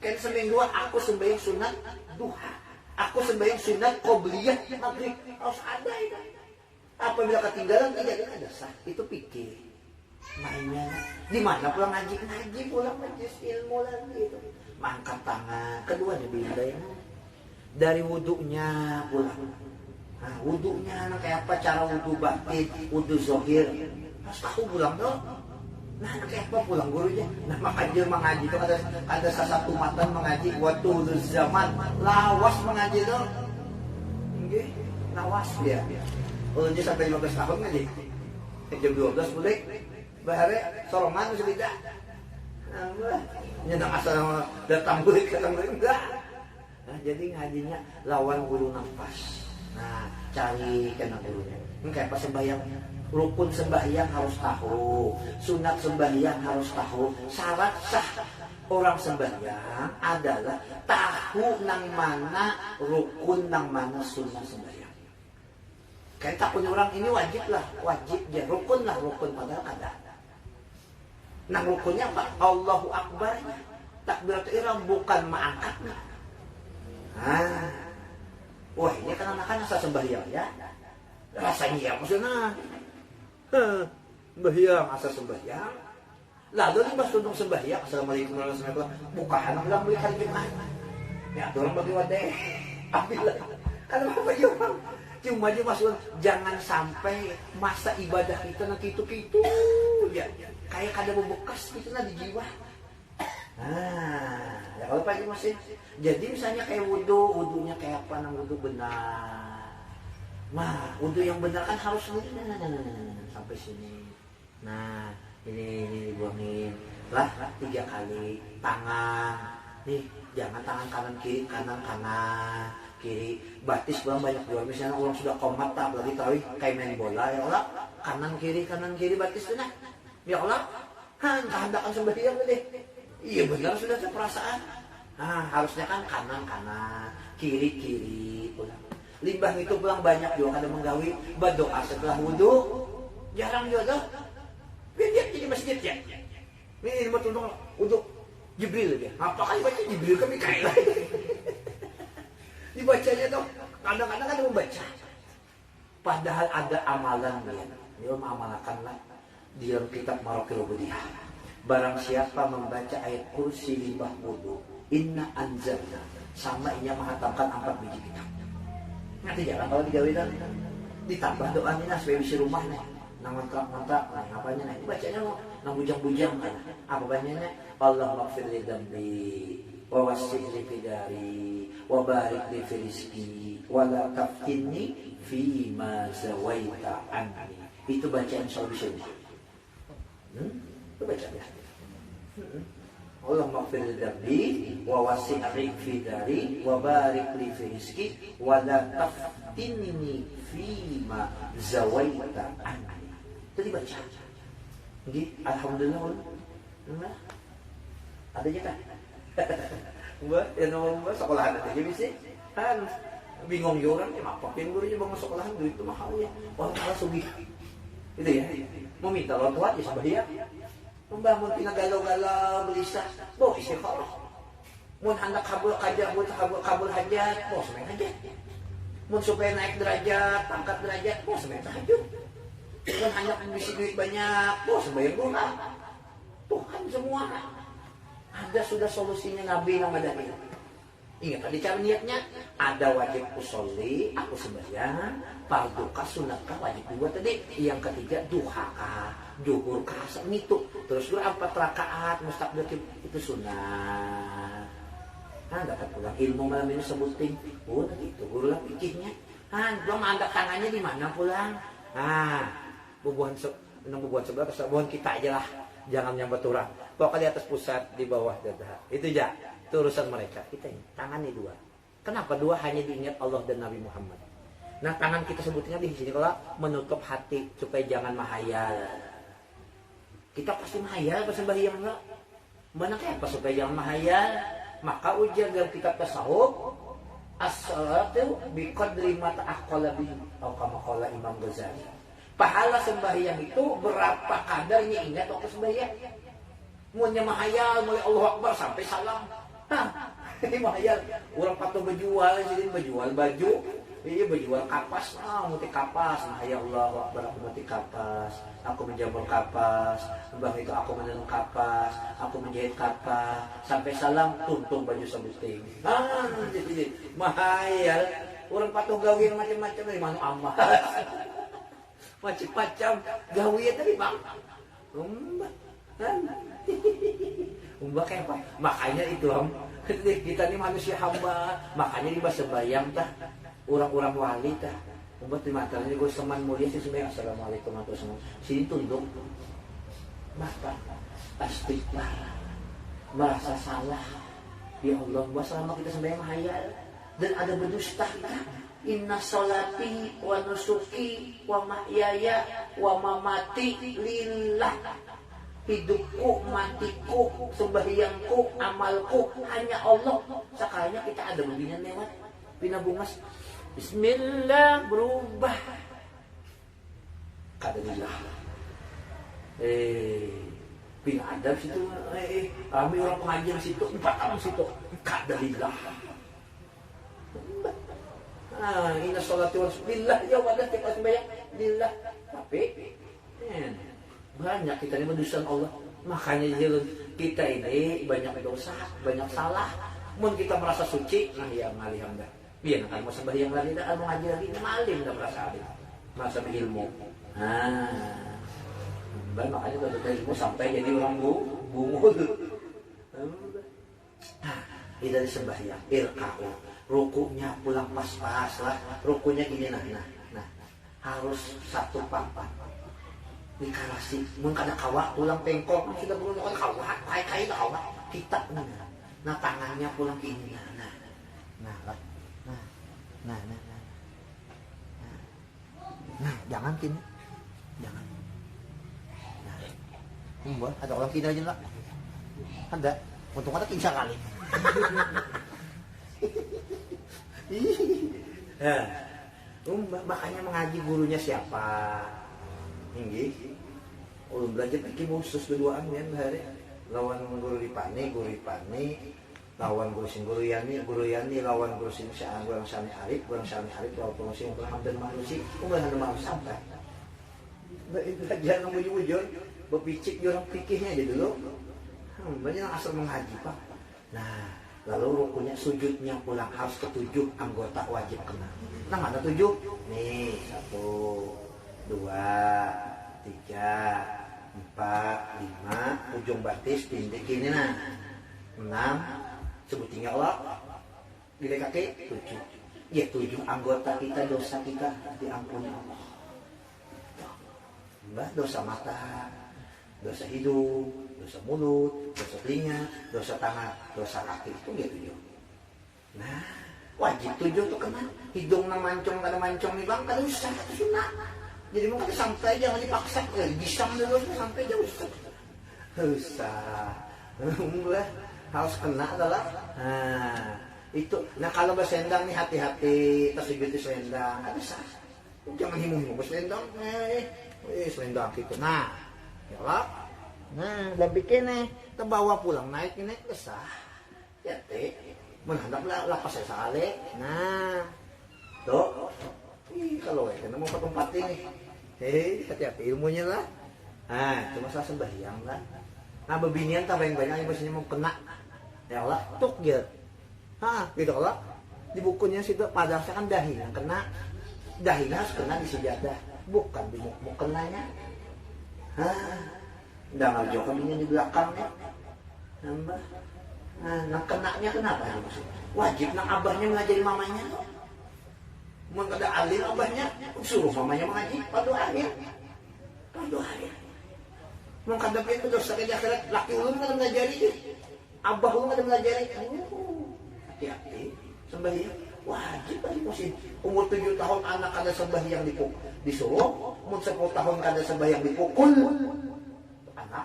Kan sembahyang 2 aku sembahyang sunat duha. Aku sembahyang sunat qobliyah maghrib. Harus ada itu. Apabila ketinggalan tidak ada sah. Itu pikir. Mainnya di mana pulang ngaji pulang majelis ilmu lagi itu. Mangkat tangan. Keduanya beda ya. Dari wudunya pulang. Nah, wudunya kayak apa cara wudu batin, wudu zahir. Harus tahu pulang dong. Nah, kayak apa pulang gurunya? Nah, makanya mengaji itu ada satu matan mengaji waktu zaman lawas mengaji itu. Nggih, lawas dia. Ulunnya sampai 15 tahun ngaji. Jam 12 boleh. Bahare sorongan mesti tidak. Nah, nyenang asal datang boleh enggak. Nah, jadi ngajinya lawan guru nafas. Nah, cari kena gurunya. Kayak apa sembahyang? Rukun sembahyang harus tahu, sunat sembahyang harus tahu. Syarat sah orang sembahyang adalah tahu nang mana rukun nang mana sunat sembahyang. Kayak tak punya orang ini wajib ya rukun padahal ada. Nang rukunnya apa? Allahu Akbar. Takbiratul ihram bukan mengangkatnya. Nah, wah ini kan anak-anak asal sembahyang ya. Rasanya ya maksudnya. Sembahyang asal sembahyang Lalu di mas tundong sembahyang, assalamualaikum warahmatullahi wabarakatuh. Bukahan ang lang muli hari Jumat. Ya, dorong bagi wadah. Ambil lah. Kan apa yun? Cuma dia masuk, jangan sampai masa ibadah kita na gitu-gitu. Ya, kayak kada bebekas gitu na di jiwa. Nah, ya kalau Pak Haji masih. Jadi misalnya kayak wudunya kayak apa nang wudu benar. Nah, wudu yang benar kan harus sampai sini. Nah, ini dibuangin lah 3 kali tangan nih, jangan tangan kanan kiri batis belum banyak jual. Misalnya orang sudah komat tak lagi tahu kayak main bola, ya Allah kanan kiri batis tuh nah, ya Allah kehendakan sembahyang deh. Iya benar sudah seperasaan. Nah harusnya kan kanan kiri pulang. Limbah itu pulang banyak juga kada menggawi berdoa setelah wudu jarang juga. Dia jadi masjid ya. Ini mau tunduk untuk Jibril dia. Apakah baca Jibril ke Mikail? Dibacanya tuh kadang-kadang kan membaca. Padahal ada amalan dia mengamalkanlah di dalam kitab Maraqil Ubudiyah. Barang siapa membaca ayat kursi limbah wudu, inna anzalna, sama inya menghatamkan 4 biji kitab. Nanti jarang kalau digawikan ditambah doanya supaya bisa rumahnya. Ngontrak, apanya nih? Bacanya nang bujang-bujang kan. Apa bacanya? Allah maghfir li dzambi wa wasi' li fidari wa barik li fi rizqi wa la taftinni fi ma zawaita anni. Itu bacaan solusi. Itu bacanya. Allah maghfir li dzambi wa wasi' li fidari wa barik li fi rizqi wa la taftinni fi ma zawaita anni. Itu dibaca. Jadi alhamdulillah. Ada aja kan? Mbak, yang nomor sekolahan aja bisa. Kan bingung juga orang ya, mapakin gurunya bangun sekolahan duit itu mahal ya. Orang malah sugih. Itu ya. Mau minta orang tua ya sembahyang. Membangun tina galau-galau belisah. Boh istiqomah. Mun hendak kabul hajat, boh sembahyang hajat. Mun supaya naik derajat, pangkat derajat, boh sembahyang tahajud. Bukan hanya ambisi duit banyak, sembahyang guna. Tuhan semua. Ada sudah solusinya Nabi yang ada ini. Ingat tadi cara niatnya, ada wajib usolli, aku sembahyang, farduka sunatkah wajib 2 tadi. Yang ketiga duhakah, duhurkah, itu. Terus 4 rakaat mustaqbil itu sunnah. Dapat pulang ilmu malam ini sebutin. Gitu guru lah pikirnya. Belum ada tangannya di mana pulang. Bubuhan sebelah kesabuhan kita aja lah, jangan nyambat orang. Pokoknya di atas pusat, di bawah dada. Itu aja, itu urusan mereka. Kita ini tangannya 2. Kenapa 2? Hanya diingat Allah dan Nabi Muhammad. Nah tangan kita sebutnya di sini kalau menutup hati supaya jangan mahayal. Kita pasti mahayal bersembahyang enggak? Mana kayak apa supaya jangan mahayal? Maka ujar dalam kitab tasawuf, as-salatu biqadri ma ta'aqqala bihi, atau kama qala Imam Ghazali. Pahala sembahyang itu berapa kadarnya ingat waktu sembahyang. Mulai mahayal, mulai Allah Akbar sampai salam. Ini mahayal. Orang patuh berjual, jadi berjual baju. Iya berjual kapas. Muti kapas. Ya Allah Akbar, aku muti kapas. Aku menjamur kapas. Bang itu aku menenun kapas. Aku menjahit kapas. Sampai salam, tuntung baju sebuting. Jadi mahayal. Orang patuh gawin macam-macam dari mana amat. Macam-macam gawe tadi bang. Umba kayak apa? Makanya itu kita ini manusia hamba. Makanya di bahasa sembahyang tah orang-orang wali tah. Umba di mata ini gue seman mulia sih sembahyang. Assalamualaikum warahmatullahi wabarakatuh. Sini tunduk. Maka istighfar. Merasa salah. Ya Allah, buat selama kita sembahyang hayal dan ada berdusta. Inna sholati wa nusuki wa mahyaya wa mamati lillah. Hidupku, matiku, sembahyangku, amalku hanya Allah. Sekalinya kita ada beginian lewat pinabungas. Bismillah berubah. Kadalillah. Pinadab situ. Kami orang pengajian situ 4 tahun situ. Kadalillah. Inna sholati wa billah ya wadah kita sembahyang lillah. Tapi Banyak kita ini mendustakan Allah. Makanya kita ini banyak dosa, banyak salah. Mun kita merasa suci, nah ya malih dah. Biar kan mau sembahyang lagi, dah mau ngaji lagi, malih dah merasa alim, merasa berilmu. Makanya tuh ilmu sampai jadi orang bungul. Nah, ini dari sembahyang, irka'u, rukunya pulang pas-pas lah, rukunya gini nah, harus satu papan. Dikarasi, mun kada kawa pulang pengkok, sudah belum kan kawa, kayak kawa, kita nah tangannya pulang gini, nah, jangan kini, jangan. Nah, ada orang kini aja lah, ada, untung ada 3 kali. Makanya mengaji gurunya siapa? Tinggi. Ulun belajar pakai khusus berduaan kan hari. Lawan guru Ripani, lawan guru Yani, lawan guru Syaan, guru Sani Arif, lawan guru Sing Hamdan Mahrusi, ada mau sampai. Belajar nang wujud, berpicik orang fikihnya aja dulu. Banyak asal mengaji Pak. Nah, lalu rukunnya sujudnya pulang harus ke-7 anggota wajib kena. Nah, mana 7? Nih, 1, 2, 3, 4, 5, ujung batis tindik ini nah 6, sebut tinggal Allah gede kaki 7. Ya 7 anggota kita, dosa kita diampuni Allah. Mbak, dosa mata, dosa hidung, dosa mulut, dosa telinga, dosa tangan, dosa kaki itu dia 7. Nah, wajib 7 tuh kena. Hidung na mancong kada mancong nih bang, kada usah itu sunnah. Jadi mungkin sampai jangan dipaksa, bisa dulu sampai jauh usah. Enggak, harus kena adalah. Nah, itu. Nah kalau bersendang nih hati-hati, tersebut di selendang, ada sah. Jangan himu-himu berselendang, selendang gitu. Nah, ya lah. Nah, dan bikin nih, terbawa pulang naik ini besar. Ya teh, menghadap lapas saya sale. Nah, tuh. Kalau kena mau ke tempat ini, hati-hati ilmunya lah. Nah, itu masalah sembahyang lah. Nah, bebinian tambah yang banyak yang biasanya mau kena. Ya Allah, tuk gitu. Gitu Allah. Di bukunya situ padahal kan dahi yang kena. Dahi harus kena di sejadah, bukan di mukenanya. Udah ngajo kaminya di belakangnya. Nambah. Nah, kenanya kenapa ya maksudnya? Wajib nak abahnya mengajari mamanya tuh. Mun kada alim abahnya suruh mamanya mengaji pada akhir. Mun kada pian dosa ke akhirat laki ulun kada ngajari deh. Abah ulun kada ngajari. Hati-hati sembahyang wajib tadi musim. Umur 7 tahun anak kada sembahyang disuruh, umur 10 tahun kada sembahyang dipukul. Anak.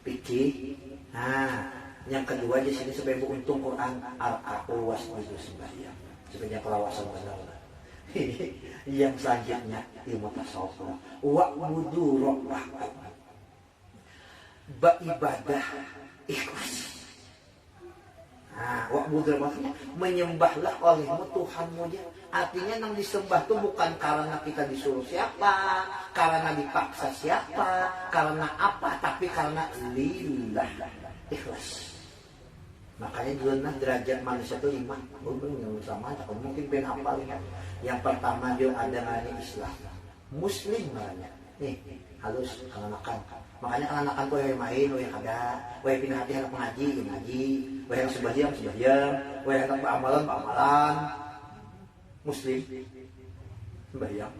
Pikir. Nah, yang kedua di sini sebagai untung Quran al-aqul wasjudu sembahyang. Sebenarnya pelawasan benar. Yang selanjutnya ilmu tasawuf. Wa wudu rabbakum. Beribadah ikhlas. Nah, wa wudu rabbakum menyembahlah olehmu Tuhanmu dia. Artinya yang disembah itu bukan karena kita disuruh siapa, karena dipaksa siapa, karena apa, tapi karena lillah, ikhlas. Makanya dulu derajat manusia itu 5. Belum sama, mungkin pengen hafal ya. Yang pertama dia ada namanya Islam, Muslim namanya. Nih halus kenakan. Makanya kenakan tuh yang main, yang kada, yang pindah hati anak mengaji, yang sembahyang, yang anak beramalan. Muslim, sembahyang.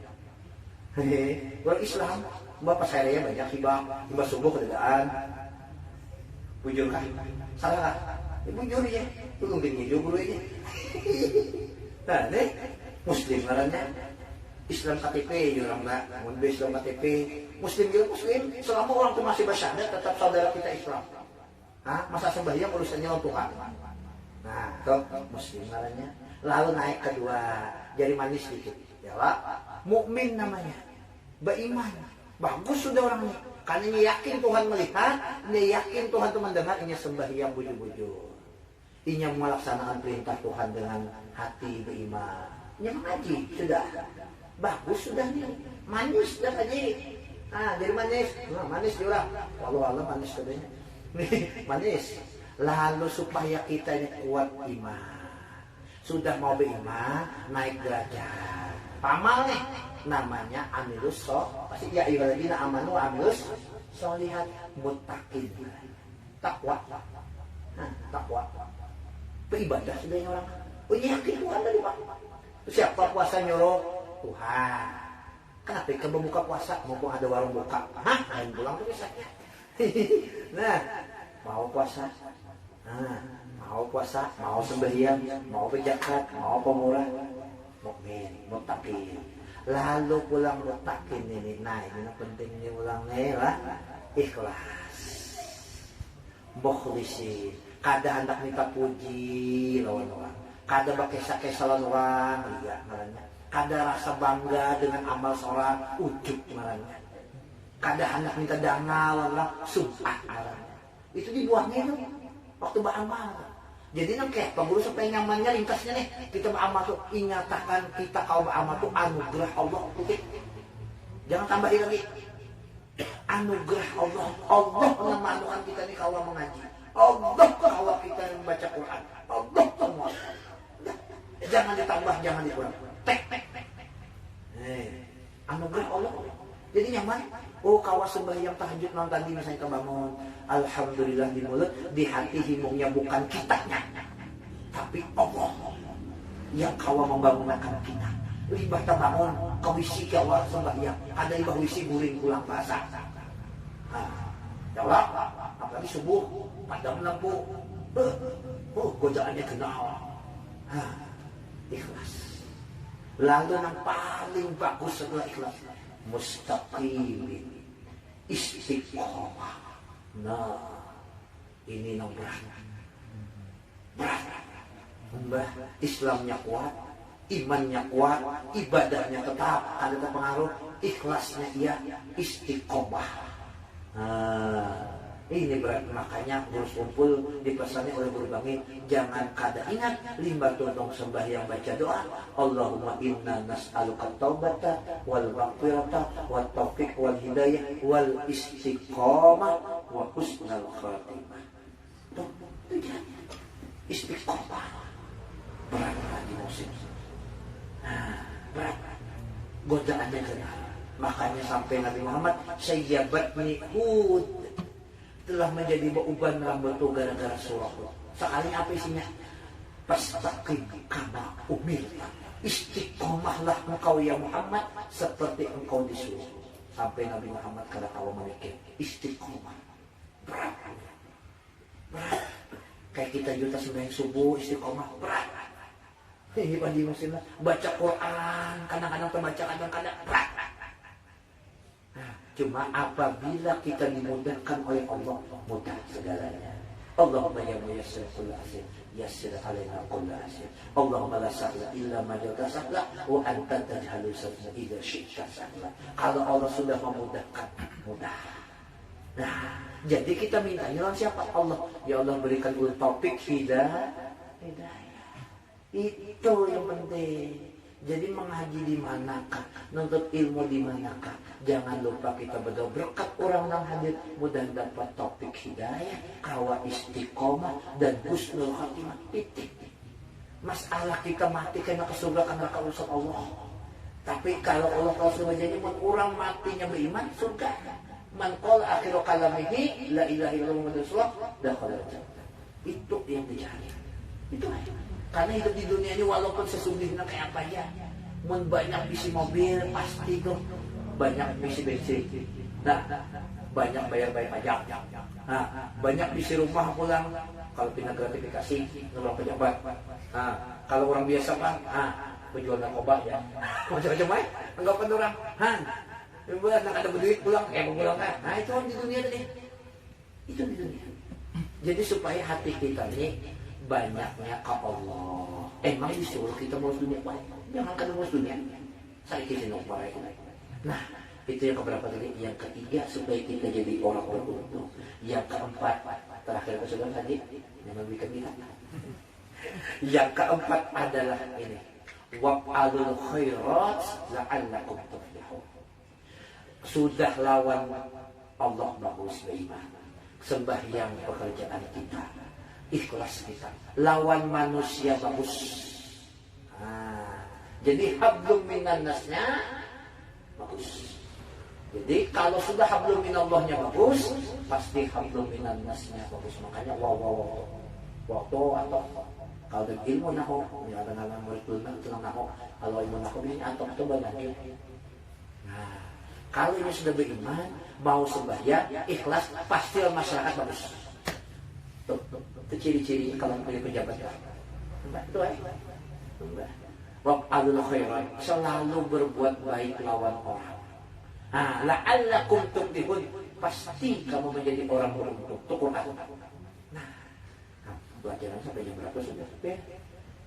Orang Islam, bapak saya banyak hibah subuh kedadaan. Bujur kah? Salah kah? Bujur ya, tolong gini guru aja. Nah, nih Muslim ngarannya. Islam KTP orang enggak, mun Islam KTP. Muslim juga Muslim, selama orang itu masih bersyahadat tetap saudara kita Islam. Masa sembahyang urusannya Tuhan. Nah, itu Muslim ngarannya. Lalu naik kedua, jari manis sedikit. Ya lah, mukmin namanya, beriman, bagus sudah orangnya. Karena ini yakin Tuhan melihat, ini yakin Tuhan itu mendengar, ini sembahyang bujur-bujur. Ini melaksanakan perintah Tuhan dengan hati beriman. Ini mengaji sudah, bagus sudah nih, manis sudah aja. Jadi manis. Manis juga. Allah manis katanya. Manis. Lalu supaya kita ini kuat iman. Sudah mau beriman, naik derajat. Pamal nih. Namanya amilus pasti ya ibaratnya amanu amilus solihat muttaqin. Takwa. Takwa. Beribadah sebenarnya orang. Yakin Tuhan dari Pak. Siapa puasa nyuruh? Tuhan. Kenapa kamu buka puasa? Mumpung ada warung buka. Lain pulang tuh misalnya. Nah, mau puasa. Mau puasa, mau sembahyang, mau berzakat, mau pemurah, mukmin, muttaqin. Lalu pulang muttaqin ini, nah ini penting ini ulangnya lah, ikhlas, mukhlisin. Kada hendak minta puji lawan orang, kada bakesa-kesa lawan orang, iya ngarannya. Kada rasa bangga dengan amal seorang, ujub ngarannya. Kada hendak minta dana lawan orang, sumpah ngarannya. Itu dibuahnya itu waktu beramal. Jadi nanti pemburu supaya nyamannya ringkasnya nih kita beramal tuh ingatakan kita kalau beramal tuh anugerah Allah putih. Jangan tambahin lagi anugerah Allah memanukan kita nih kalau mengaji, Allah kalau kita membaca Quran, Allah semua. Jangan ditambah, jangan dikurang. Anugerah Allah. Jadi nyaman. Kawas sembahyang tahajud malam tadi misalnya kebangun, alhamdulillah di mulut, di hati himungnya bukan kitanya, tapi Allah yang kawa membangunkan kita. Libah terbangun, kawisi kawa sembahyang, ada libah wisi guring pulang basah. Jawab, apalagi subuh, padam lampu, gojaannya kenal. Ikhlas. Lalu yang paling bagus setelah ikhlas, mustaqimin. Istiqomah. Nah, ini yang berat. Islamnya kuat, imannya kuat, ibadahnya tetap ada pengaruh, ikhlasnya ia istiqomah. Ini berat, makanya guru kumpul dipesannya oleh guru kami, jangan kada ingat lima tundong sembahyang baca doa, Allahumma inna nas'aluka taubata wal maghfirata wat taufiq wal hidayah wal istiqomah wa husnal khatimah. Tuh, istiqomah. Berat di musim. Berat. Godaannya kenal. Makanya sampai Nabi Muhammad sayyabatni hud, telah menjadi uban rambut itu gara-gara surah. Sekali apa isinya? Pastaqim kama umirta. Istiqomahlah engkau ya Muhammad seperti engkau disuruh. Sampai Nabi Muhammad kada tahu memikir istiqomah. Berat. Kayak kita juta sembahyang subuh istiqomah berat. Ini pagi musim baca Quran kadang-kadang terbaca kadang-kadang berat. Cuma apabila kita dimudahkan oleh Allah, mudah segalanya. Allahumma ya muyassir kulla asir, yassir alaina kulla asir. Allahumma la sahla illa ma ja'alta sahla wa anta taj'alu sahla idza syi'ta sahla. Kalau Allah sudah memudahkan, mudah. Nah, jadi kita mintanya lawan siapa? Allah. Ya Allah berikan ul taufik hidayah. Itu yang penting. Jadi mengaji di manakah, nuntut ilmu di manakah, jangan lupa kita berdoa berkat orang yang hadir mudah dapat topik hidayah, kawa istiqomah dan husnul khatimah. Titik. Masalah kita mati karena ke surga karena urusan Allah. Tapi kalau Allah kalau sudah jadi orang matinya beriman surga. Man qala akhiru kalamihi la ilaha illallah Muhammadur Rasulullah dakhala jannah. Itu yang dicari. Itu aja. Karena hidup di dunia ini walaupun sesungguhnya kayak apa aja, mun banyak bisi mobil pasti tuh banyak bisi bensin, nah banyak bayar pajak, nah banyak bisi rumah pulang kalau pindah gratifikasi ngeluar pejabat, nah kalau orang biasa kan, penjual narkoba ya, macam-macam aja, anggapan orang, buat nak ada duit pulang, pulang kan, nah itu di dunia tadi, itu di dunia. Jadi supaya hati kita ini banyaknya ke Allah. Emang disuruh kita mau dunia baik. Jangan kada mau dunia. Saya kisah nomor itu. Nah, itu yang keberapa tadi? Yang ketiga supaya kita jadi orang beruntung. Yang keempat, terakhir kesudahan tadi yang memberikan kita. Yang keempat adalah ini. Wa'alul khairat la'allakum tuflihun. Sudah lawan Allah bagus beriman. Sembahyang pekerjaan kita, ikhlas kita. Lawan manusia bagus. Jadi hablum minan nasnya bagus. Jadi kalau sudah hablum minallahnya bagus, pasti hablum minan nasnya bagus. Makanya waktu atau kalau ada ilmu naho, ya ada nama murid tenang naho. Kalau ilmu naho ini atau banyak. Nah, kalau ini sudah beriman, mau sembahyang, ikhlas, pasti masyarakat bagus. Tuh, itu ciri-cirinya kalau pilih pejabat. Itu wa'alul khairan, selalu berbuat baik lawan orang. La'allakum tuflihun, pasti kamu menjadi orang beruntung. Itu Quran. Nah, pelajaran sampai jam berapa sudah?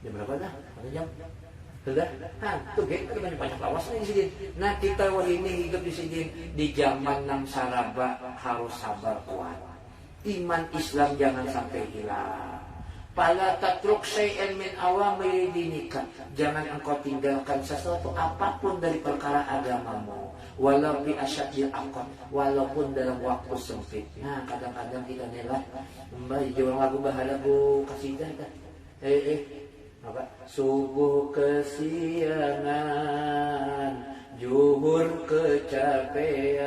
Jam berapa dah? Satu jam. Sudah? Tuh kita banyak lawasnya di sini. Nah, kita ini hidup di sini di zaman yang saraba, harus sabar kuat. Iman Islam jangan sampai hilang. Fala tatruk syai'an min awamiri dinika. Jangan engkau tinggalkan sesuatu apapun dari perkara agamamu. Walau bi asyadil aqad, walaupun dalam waktu sempit. Nah, kadang-kadang kita nelah jual lagu bahalagu kasidah dah. Apa? Subuh kesiangan, zuhur kecapean,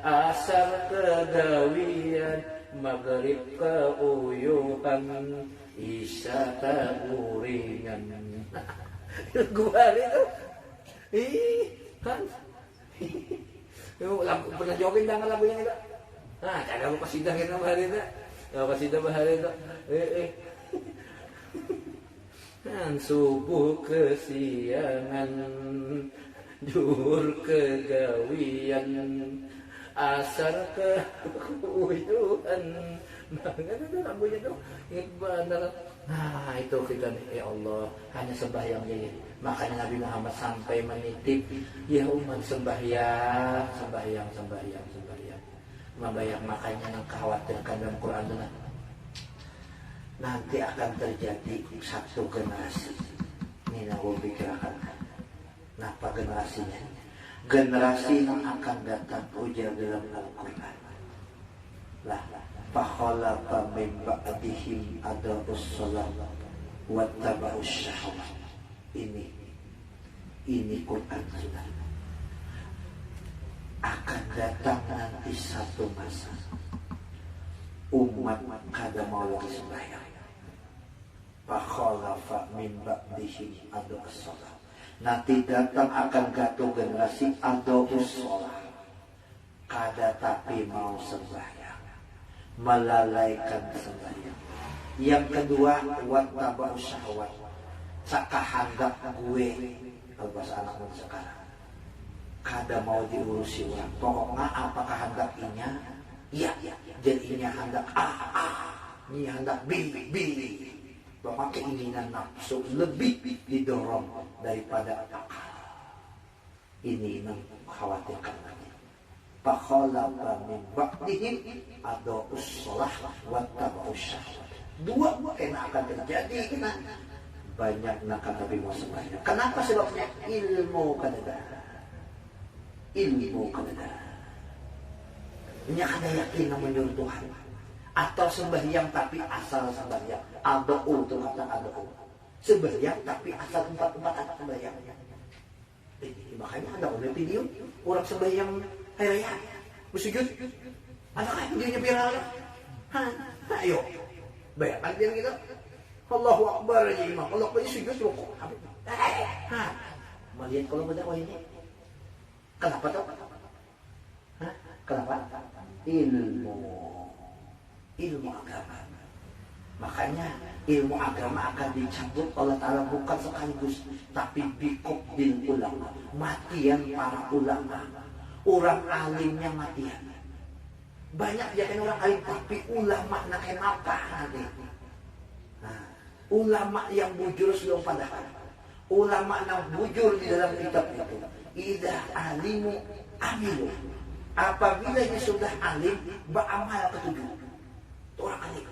asar kegawian, maghrib keuyuhan, isya taburingan. Gua itu, kan? Pernah jogging dengan lagunya itu? Nah, cara lu kasidah kita bahari itu, kasidah bahari itu. Dan subuh kesiangan, zuhur kegawian, asar keuyuhan. Banget itu lagunya tuh, ingat benar. Nah itu kita nih, ya Allah, hanya sembahyang jadi. Makanya Nabi Muhammad sampai menitip, ya umat sembahyang. Membayang makanya yang khawatirkan dalam Quran itu. Nanti akan terjadi satu generasi. Ini yang gue pikirkan. Kenapa generasinya? Generasi yang akan datang ujar dalam Al-Quran. Fakhalafa min ba'dihim adabus shalah wattaba'us syahwat. Ini Quran sudah. Akan datang nanti satu masa umat kada mau lagi sembahyang. Fakhalafa min ba'dihim adabus shalah. Nanti datang akan jatuh generasi adabus shalah. Kada tapi mau sembahyang, melalaikan sembahyang. Yang kedua, wattaba'us syahwat, sakahandap gue. Kalau bahasa anak muda sekarang, kada mau diurusi orang. Pokoknya apa kehendaknya, iya, jadinya hendak ini hendak B. Bahwa keinginan nafsu lebih didorong daripada akal. Ini yang khawatirkan lagi. Fakhalafa min ba'dihim adabus shalah wattaba'us syahwat. Dua yang akan terjadi kena banyak nak tapi mau sembahyang. Kenapa sebabnya? Ilmu kadada. Ini kada yakin menyuruh Tuhan. Atau sembahyang tapi asal sembahyang. Adau itu kata adau. Sembahyang tapi asal tempat-tempat ada sembahyang. Makanya ada video orang sembahyang hari raya bersujud. Anak dia biar ayo. Bayangkan dia gitu. Allahu Akbar aja imam. Allah punya sujud rukuk. Melihat kalau berdakwah ini. Kenapa tuh? Kenapa? Ilmu agama. Makanya ilmu agama akan dicabut oleh Allah bukan sekaligus, tapi biqobdil ulama, matian para ulama. Orang alimnya matian. Banyak yakin orang alim tapi ulama nak kenapa nanti? Ulama yang bujur sebelum padahal. Ulama yang bujur di dalam kitab itu. Idah alimu amilu. Apabila dia sudah alim, beramal ketujuh. Itu orang alim.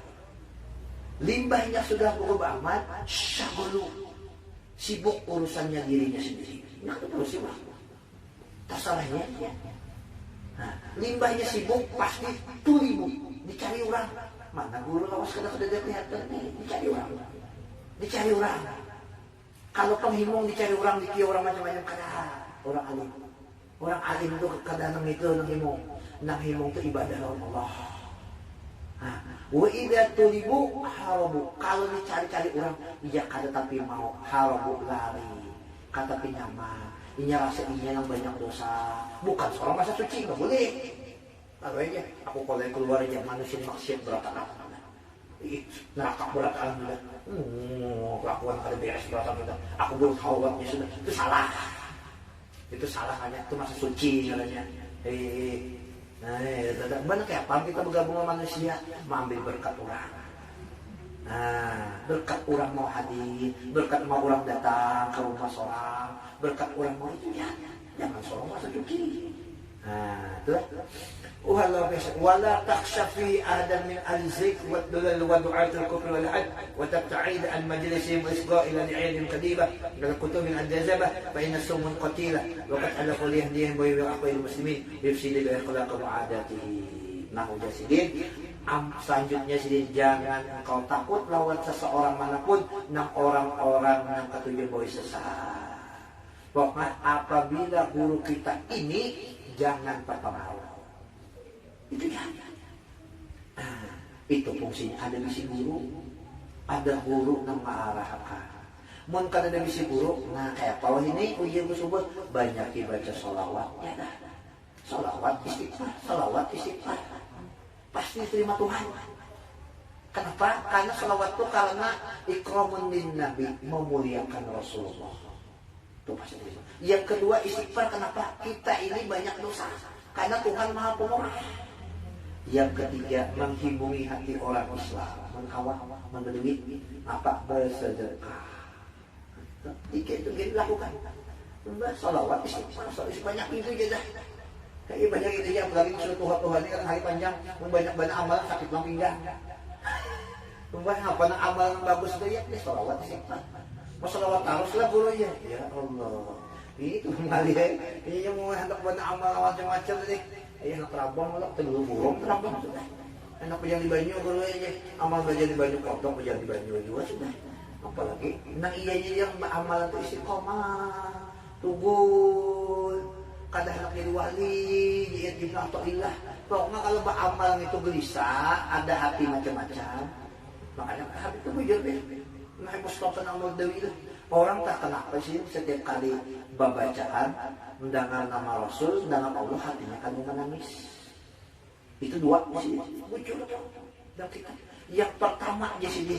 Limbahnya sudah beramal, syagulu. Sibuk urusannya dirinya sendiri. Nah itu terus sibuk. Tersalahnya. limbahnya sibuk, pasti tulibu. Dicari orang. Mana guru lawas kada kelihatan. Dicari orang. Dicari orang. Kalau penghimung dicari orang, dikira orang macam-macam kada. Orang alim. Orang alim itu kada nang itu nang himung. Nang himung itu ibadah Allah. Wa idza tulibu harabu. Kalau dicari-cari orang, iya kada tapi mau harabu lari. Kata pinyama, inya rasa inya yang banyak dosa. Bukan seorang masa suci, nggak boleh. Lalu aja, aku kalau keluar aja manusia maksiat berapa-apa. Neraka berat juga. Kelakuan kada beres berat juga. Aku belum tahu waktunya sudah. Itu salah. Itu salah hanya itu masa suci katanya. Banyak kayak apa kita bergabung sama manusia, mengambil berkat orang. Berkat orang mau hadir, berkat mau orang datang ke rumah seorang, berkat orang mau itu ya, jangan seorang masa cuci. Itulah. ولا تخشى في آدم من الزيت والدلال ودعاة الكفر والحد وتبتعد عن مجلسهم وإصغاء إلى نعيم قديمة من الكتب من الجاذبة فإن السم قتيلة وقد حلفوا ليهديهم ويبيع أقوال المسلمين يفسد بأخلاق وعاداته. Nah udah sidin. Selanjutnya sidin, jangan engkau takut lawan seseorang manapun nang orang-orang yang ketujuh boy sesat. Pokoknya apabila guru kita ini jangan terpengaruh. Itu ya. Itu fungsinya. Ada misi guru, ada guru yang mengarahkan. Mun kada ada misi guru, nah kayak bawah ini ujian tersebut banyak dibaca sholawat, ya dah. Sholawat istighfar, pasti terima Tuhan. Kenapa? Karena sholawat itu karena ikramun lin Nabi, memuliakan Rasulullah. Itu pasti terima. Yang kedua istighfar, kenapa? Kita ini banyak dosa. Karena Tuhan Maha Pemurah. Yang ketiga, menghibungi hati orang Islam, mengawal, menduit, apa bersedekah. Tiga itu kita lakukan. Salawat, istighfar, banyak itu aja dah. Kayak banyak itu aja, apalagi Tuhan ini kan hari panjang, banyak amalan sakit lang pinggang. Banyak apa nang amalan bagus itu ya, salawat, istighfar. Mau salawat haruslah guru ya. Ya Allah, itu kembali ya. Ini yang mau hendak banyak amalan macam-macam tadi. Anak Rabang, telur burung, Rabang sudah. Enak pejalan di Banyu, kalau aja amal belajar di Banyu, potong pejalan di Banyu juga sudah. Apalagi, nang iya yang amalan itu istiqomah, tubul, kadang anak jadi wali, jiat jumlah atau ilah. Pokoknya kalau amalan itu gelisah, ada hati macam-macam. Makanya hati itu bujur deh. Nah, Mustafa Amal Dewi lah. Orang tak kenapa sih setiap kali babacaan mendengar nama Rasul, mendengar Allah, hatinya kan menangis. Itu dua sih, muncul dan kita. Yang pertama di sini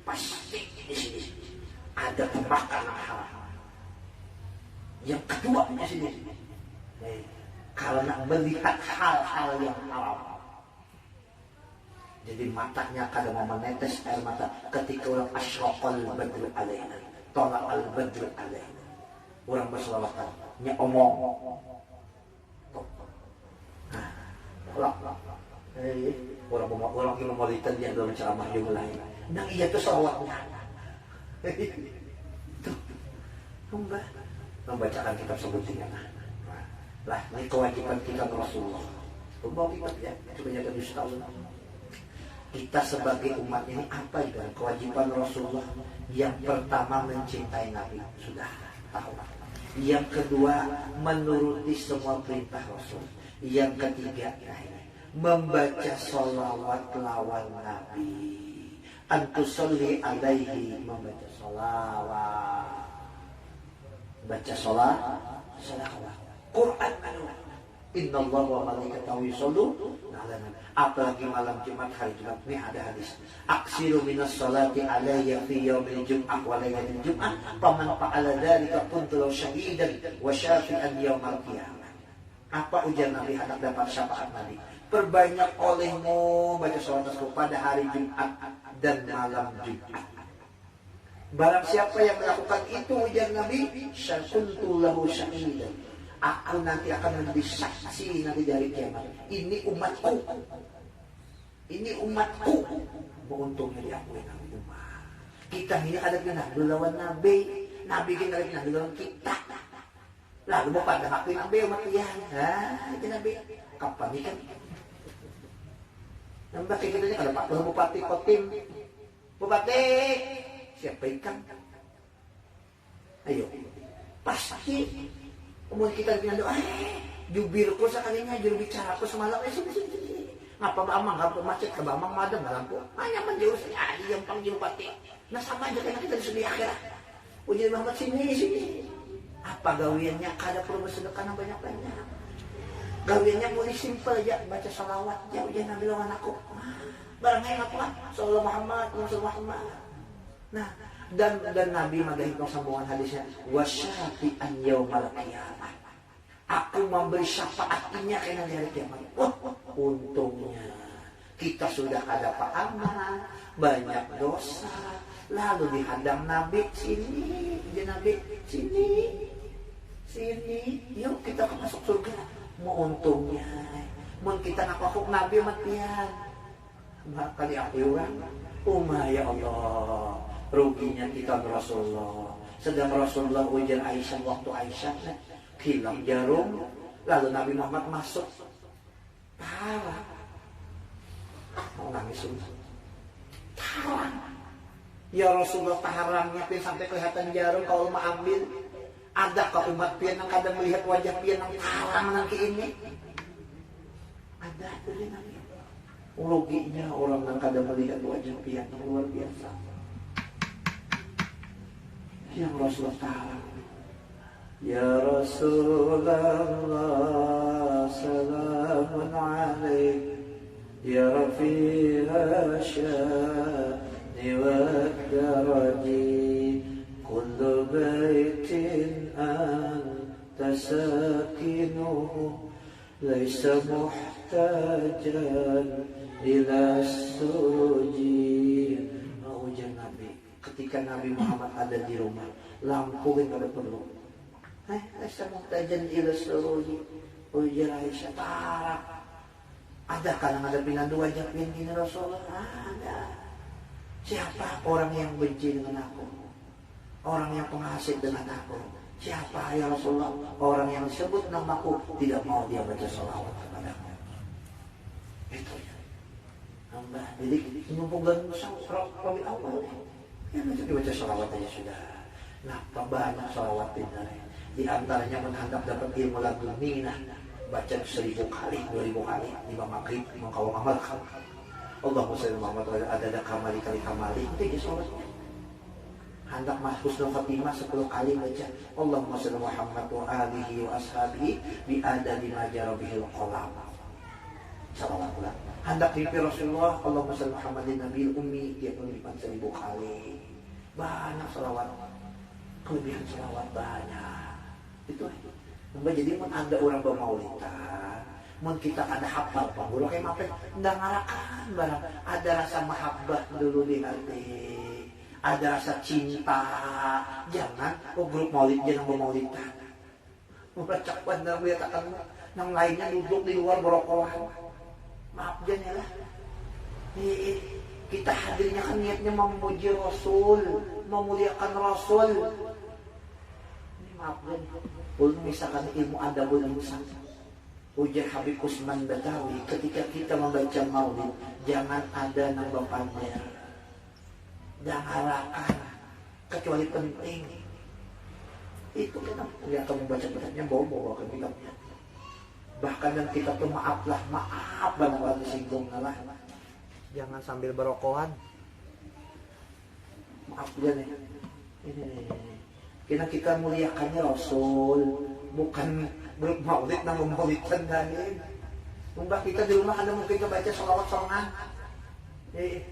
pasti di sini ada pembakaran haram. Yang kedua di sini karena melihat hal-hal yang haram. Jadi matanya kadang mau menetes air mata ketika orang asyraqal badru alaina. Tolak al-badru alaina. Orang berselawatan, nya omong. Orang yang memolitan dia dalam ceramah yang lain. Nang iya itu selawatnya. Tuh, membacakan kitab sebutnya. Lah, ini kewajiban kita Rasulullah. Membawa kitab ya, kebanyakan Ustaz. Kita sebagai umat ini apa itu kewajiban Rasulullah? Yang pertama mencintai Nabi, sudah tahu. Yang kedua menuruti semua perintah Rasul. Yang ketiga membaca sholawat lawan Nabi. Antusolli alaihi, membaca sholawat. Baca sholawat. Quran Inna Allah wa malaikatahu yushollu ala nabi. Apalagi malam Jumat, hari Jumat ini ada hadis. Aksiru minas salati alayya fi yaumil jum'ah wa laylatil jum'ah faman fa'ala dzalika kuntu lahu syahidan wa syafi'an yaumal qiyamah. Apa ujar Nabi hendak dapat syafaat Nabi? Perbanyak olehmu baca salatku pada hari Jumat dan malam Jumat. Barang siapa yang melakukan itu ujar Nabi, kuntu lahu syahidan. Aku nanti akan menjadi saksi nanti dari kiamat. Ini umatku. Ini umatku. Beruntungnya diakui Nabi umat. Kita ini ada kena lawan Nabi. Nabi kita ada lawan kita. Lalu mau pada ngakuin Nabi umat dia. Itu Nabi. kapan nih kan? Nambah kayak gitu ada Pak Bupati Kotim. Bupati, siapa ikan? Ayo, pasti. Kemudian kita dengan doa, jubirku sekalinya, juru bicara aku semalam, sini. Ngapa Bamang, ngapa macet ke Bamang, madem, lampu. Hanya menjurusnya, yang panggil Bupati. Nah sama aja karena kita di akhirat. Ujian Muhammad sini. Apa gawiannya? Kada perlu bersedekah banyak-banyak. Gawiannya mulai simpel aja, baca salawat, ya ujian Nabi lawan aku. Barangnya apa? Sallallahu Muhammad. Nah, dan Nabi magahitong sambungan hadisnya, wasyafi'an yaumal qiyamah. Aku memberi syafaatnya kena dari kiamat. Wah, untungnya kita sudah ada paaman, banyak dosa, lalu dihadang Nabi sini, Nabi sini, yuk kita masuk surga. Mau untungnya, mau kita ngapakuk Nabi matian, maka di akhirat, ya Allah, ruginya kita Rasulullah. Sedang Rasulullah ujian Aisyah waktu Aisyah hilang jarum, lalu Nabi Muhammad masuk, parah, mau nangis parah. Ya Rasulullah taharangnya pin sampai kelihatan jarum kalau mau ambil. Adakah umat pian yang kadang melihat wajah pian yang tarang nanti ini? Ada itu dia namanya. Loginya orang yang kadang melihat wajah pian yang luar biasa. Yang Rasulullah tarang. Ya Rasulullah salamun alaik. Ya Rafi'a sya'ni wa daraji. Kullu baitin anta sakinuhu laisa muhtajan ila suruji. Ujian Nabi ketika Nabi Muhammad ada di rumah, lampu yang kada perlu. Laisa muhtajan ila suruji. Ujian Aisyah parah. Ada kadang ada pinandu wajah ini Rasulullah. Ada. Siapa orang yang benci dengan aku? Orang yang pengasih dengan aku. Siapa ya Rasulullah? Orang yang sebut namaku tidak mau dia baca salawat kepadaku. Itu ya. Nambah. Jadi numpuk dan Rabi awal. Ya baca salawat aja sudah. Nah, banyak salawat di antaranya menghadap dapat ilmu ladunina. Baca 1000 kali, 2000 kali. 5 maghrib, 5 kawang amal. Allahumma shalli Muhammad wa ada kamali kamali. Itu ya salawatnya. Hendak husnul khatimah 10 kali baca Allahumma shalli Muhammad wa alihi wa ashabihi bi adadi ma jara bihil qalam. Salawat pula. Hendak mimpi Rasulullah Allahumma shalli Muhammadin nabiyil ummi dia menyimpan 1000 kali. Banyak salawat. Kelebihan salawat banyak. Itu. Jadi mun ada orang bermaulidan, mun kita ada hafal panggulo kayak mape ndak ngarakan barang ada rasa mahabbah dulu di hati. Ada rasa cinta, jangan grup maulid jangan bermaulidan. Membacakan dan melihatkan yang lainnya duduk di luar berokohan. Maaf jangan lah. Kita hadirnya kan niatnya memuji Rasul, memuliakan Rasul. Maaf jangan. Ulun misalkan ilmu adabul insan. Ujar Habib Usman Batawi ketika kita membaca maulid jangan ada nambah pamer. Jangan harapkan kecuali penting. Itu kita lihat kamu baca kitabnya bawa ke kitabnya. Bahkan dan kita tuh maaf banget kalau disinggung lah. Jangan sambil berokohan. Maaf ya nih. Ini kita muliakannya Rasul, bukan bermaulid nang maulidkan dalil. Mumpah kita di rumah ada mungkin baca salawat songan.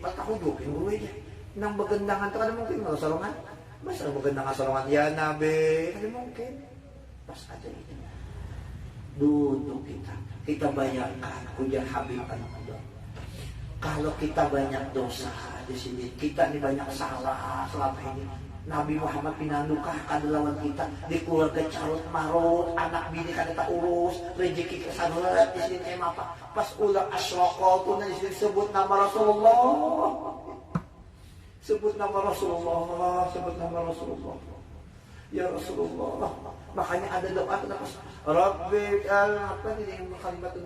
Patah hujukin dulu aja. Nang begendangan itu ada mungkin kalau solongan. Masa begendangan solongan ya Nabi. Ada mungkin. Pas aja itu. Duduk kita bayangkan ujar Habib anak-anak. Kalau kita banyak dosa di sini, kita ini banyak salah selama ini. Nabi Muhammad pinandukah kada lawan kita di keluarga carut marut, anak bini kada tak urus, rezeki kesanulat di sini kayak apa? Pas ulang asyraqal tuh di sini sebut nama Rasulullah. Sebut nama Rasulullah. Ya Rasulullah. Makanya ada doa kenapa? Rabbi apa ini kalimat itu?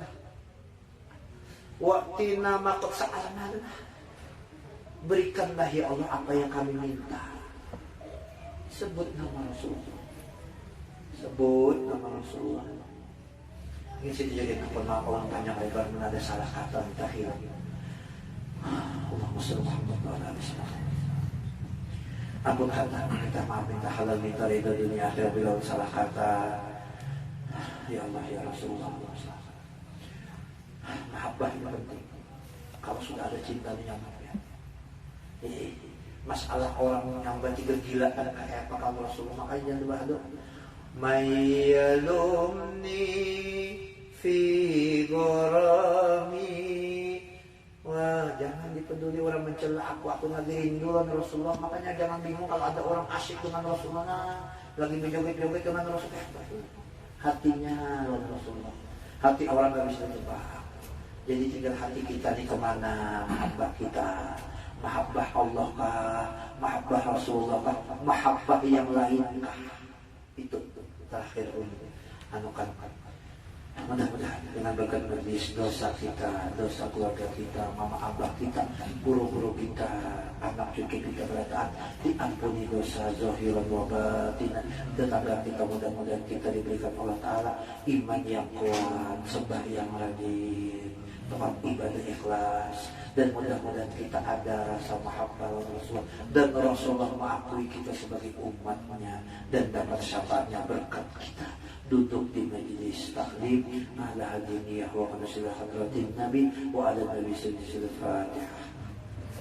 Wa'tina makot sa alaman. Berikanlah ya Allah apa yang kami minta. Sebut nama Rasulullah. Sebut nama Rasulullah. Ini sih jadi pernah orang tanya lebar ada salah kata terakhir. Allahumma shalli Muhammad wa ala alihi. Ampun kata, minta maaf, minta halal, minta ridha dunia akhirat bila salah kata. Ya Allah ya Rasulullah. Mahabbah itu penting. Kalau sudah ada cinta nyaman ya. Masalah orang yang berarti kegilaan kayak apa kamu Rasulullah, makanya jangan dibahas. Mayyalumni fi gharami. Wah, jangan dipeduli orang mencela aku lagi rinduan Rasulullah. Makanya jangan bingung kalau ada orang asyik dengan Rasulullah, lagi menjoget-joget dengan Rasulullah. Hatinya dengan Rasulullah. Hati orang gak bisa tebak. Jadi tinggal hati kita nih kemana, mahabbah kita, mahabbah Allah kah, mahabbah Rasulullah kah, mahabbah yang lain kah. Itu terakhir anukan. Mudah-mudahan dengan berkat majlis dosa kita, dosa keluarga kita, mama abah kita, guru-guru kita, anak cucu kita berataan, diampuni dosa zahiran wa batinan. Tetangga kita mudah-mudahan kita diberikan Allah Ta'ala iman yang kuat, sembahyang rajin, tempat ibadah ikhlas, dan mudah-mudahan kita ada rasa mahabbah Rasulullah, dan Rasulullah mengakui kita sebagai umatnya dan dapat syafaatnya berkat kita duduk di majlis taklim ala hadiniyah wa qanasilah hadratin nabi wa ala nabi sallallahu alaihi wasallam.